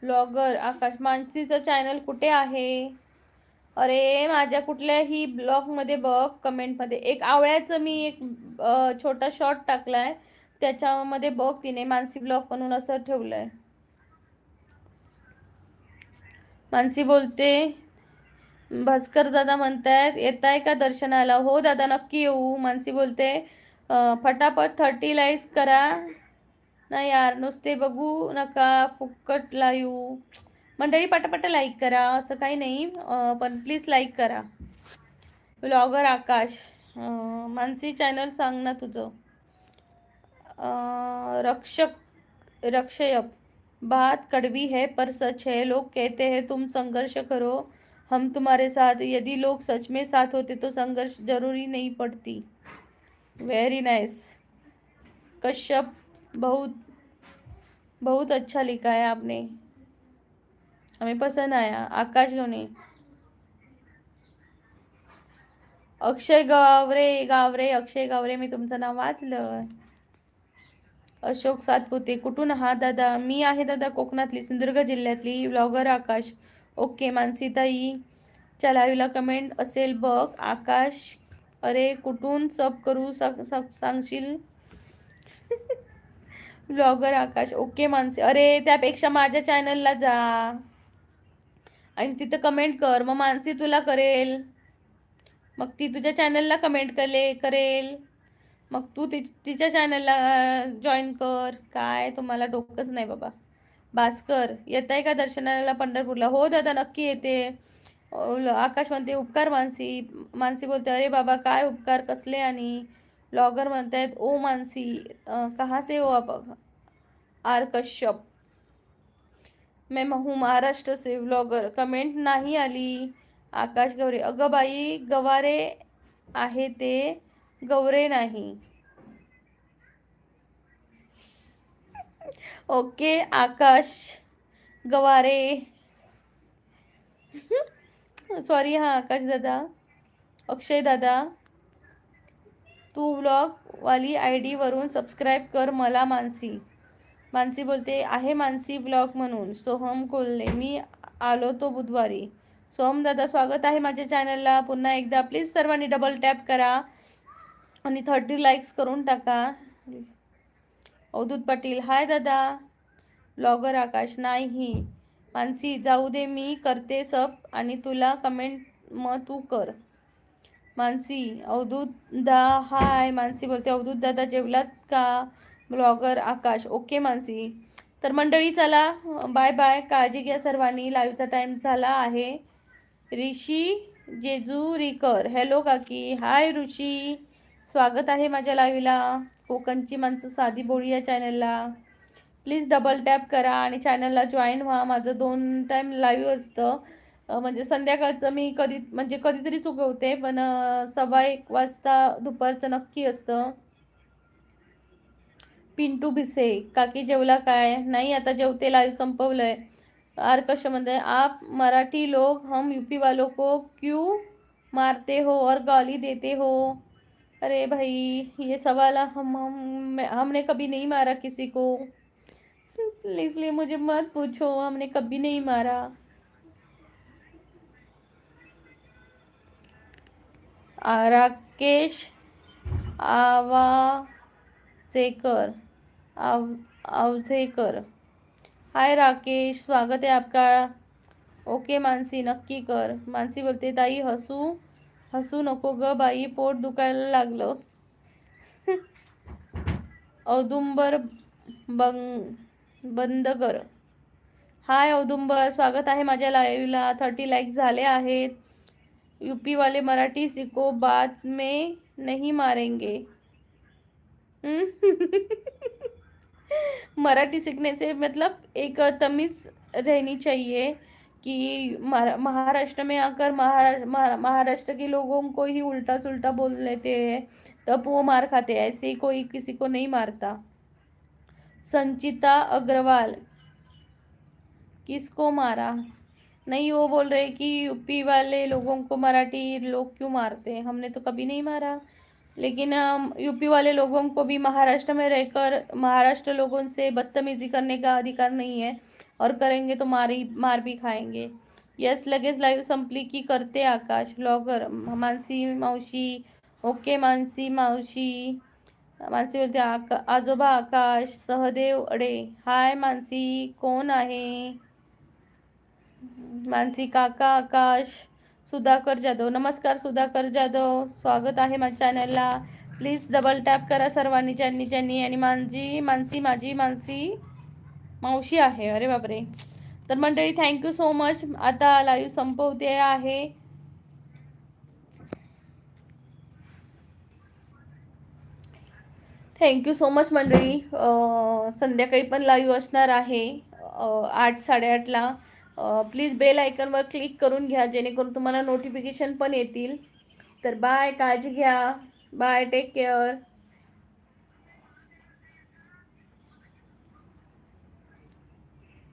ब्लॉगर आकाश मानसीचं चॅनल कुठे आहे? अरे माझ्या कुठल्याही ब्लॉगमध्ये बघ, कमेंटमध्ये एक आवळ्याचं मी एक छोटा शॉर्ट टाकलाय, त्याच्यामध्ये बघ तिने मानसी ब्लॉग म्हणून असं ठेवलंय. मानसी बोलते भास्कर दादा म्हणतायत येताय का दर्शनाला? हो दादा नक्की येऊ. मानसी बोलते फटाफट 30 लाईक्स करा ना यार, नुसते बघू नका फुकट लाईव्ह. मंडळी पटापट लाईक करा, असं काही नाही पण प्लीज लाईक करा. ब्लॉगर आकाश मानसी चॅनल सांग ना तुझं. रक्षयप बात कड़वी है पर सच है, लोग कहते हैं तुम संघर्ष करो हम तुम्हारे साथ, यदि लोग सच में साथ होते तो संघर्ष जरूरी नहीं पड़ती. वेरी नाइस कश्यप, बहुत बहुत अच्छा लिखा है आपने, हमें पसंद आया. आकाश गवणे. अक्षय गावरे अक्षय गावरे, मी तुमचं नाव वाचलं. अशोक सातपुते कुठून आहात दादा? मी आहे दादा कोकणातली, सिंधुदुर्ग जिल्ह्यातली. ब्लॉगर आकाश. ओके मानसीताई च्या लाईव्हला कमेंट असेल बघ. आकाश अरे कुठून सब करू सांगशील? ब्लॉगर आकाश. ओके मानसी. अरे त्यापेक्षा माझ्या चॅनलला जा आणि तिथं कमेंट कर, मग मानसी तुला करेल, मग ती तुझ्या चॅनलला कमेंट करेल, मग तू तिच्या चॅनलला जॉईन कर. काय तुम्हाला डोकंच नाही बाबा. भास्कर, येत आहे का दर्शनाला पंढरपूरला? हो दादा नक्की येते. आकाश म्हणते उपकार मानसी. मानसी बोलते अरे बाबा काय उपकार कसले. आणि ब्लॉगर म्हणतायत ओ मानसी कहाँ से हो आप? आर कश्यप. मैं हूँ महाराष्ट्र से व्लॉगर. कमेंट नाही आली. आकाश गवरे. अगं बाई गवारे आहे ते गवरे नाही. ओके आकाश गवारे. सॉरी हां आकाश दादा. अक्षय दादा, तू व्लॉग वाली ID वरून सबस्क्राईब कर मला. मानसी. मानसी बोलते आहे मानसी व्लॉग म्हणून. सोहम कोल्हे, मी आलो तो बुधवारी. सोहम दादा स्वागत आहे माझ्या चॅनलला पुन्हा एकदा. प्लीज सर्वांनी डबल टॅप करा आणि 30 लाईक्स करून टाका. अवधूत पाटील हाय दादा. ब्लॉगर आकाश नाही मानसी जाऊ दे मी करते सब आणि तुला कमेंट मग तू कर. मानसी. अवधूत दा हाय. मानसी बोलते अवधूत दादा जेवलात का? ब्लॉगर आकाश. ओके मानसी. तर मंडळी चला बाय बाय. काळजी घ्या सर्वांनी. लाईव्हचा टाईम झाला आहे. ऋषी जेजुरीकर. हॅलो काकी. हाय ऋषी. स्वागत आहे माझ्या लाईव्हला. कोकणची माणसं साधी बोळी या चॅनलला. प्लीज डबल टॅप करा आणि चॅनलला जॉईन व्हा. माझं 2 टाईम लाईव्ह असतं. म्हणजे संध्याकाळचं मी कधीतरी चुकवते पण 1:15 वाजता दुपारचं नक्की असतं. पिंटू भिसे. काकी जेवला काय? नाही आता जेवते. लाईव्ह संपवलंय. आर कशामध्ये आप मराठी लोग हम यूपी वालों को क्यों मारते हो और गाली देते हो? अरे भाई ये सवाल हमने कभी नहीं मारा किसी को. इसलिए मुझे मत पूछो. हमने कभी नहीं मारा. राकेश आवसेकर. हाय राकेश स्वागत है आपका. ओके मानसी नक्की कर. मानसी बोलते ताई हसू नको ग बाई पोट दुखायला लागलं. औदुंबर बंद कर. हाय औदुंबर स्वागत आहे माझ्या लाईव्हला. 30 लाईक झाले आहेत. यूपी वाले मराठी सीखो बाद में नहीं मारेंगे. मराठी सीखने से मतलब एक तमीज़ रहनी चाहिए कि महाराष्ट्र में आकर महाराष्ट्र के लोगों को ही उल्टा सुल्टा बोल लेते हैं तब वो मार खाते हैं. ऐसे कोई किसी को नहीं मारता. संचिता अग्रवाल. किसको मारा? नहीं वो बोल रहे कि यूपी वाले लोगों को मराठी लोग क्यों मारते हैं. हमने तो कभी नहीं मारा. लेकिन यूपी वाले लोगों को भी महाराष्ट्र में रहकर महाराष्ट्र लोगों से बदतमीजी करने का अधिकार नहीं है और करेंगे तो मार भी खाएंगे. यस लगेच लाईव्ह संपली की करते. आकाश ब्लॉगर. मानसी मावशी. ओके मानसी मावशी. मानसी बोलते आजोबा आकाश. सहदेव अडे. हाय मानसी कोण आहे? मानसी काका आकाश. सुधाकर जाधव. नमस्कार सुधाकर जाधव स्वागत आहे माझ्या चॅनलला. प्लीज डबल टॅप करा सर्वांनी ज्यांनी. आणि मानसी माझी मानसी मावशी आहे. अरे बापरे. तर मंडळी थँक्यू सो मच. आता लाईव्ह संपवते आहे. थँक्यू सो मच मंडळी. संध्याकाळी पण लाईव्ह असणार आहे 8-8:30ला. प्लीज बेल आयकॉनवर क्लिक करून घ्या जेणेकरून तुम्हाला नोटिफिकेशन पण येतील. तर बाय. काळजी घ्या. बाय. Take care.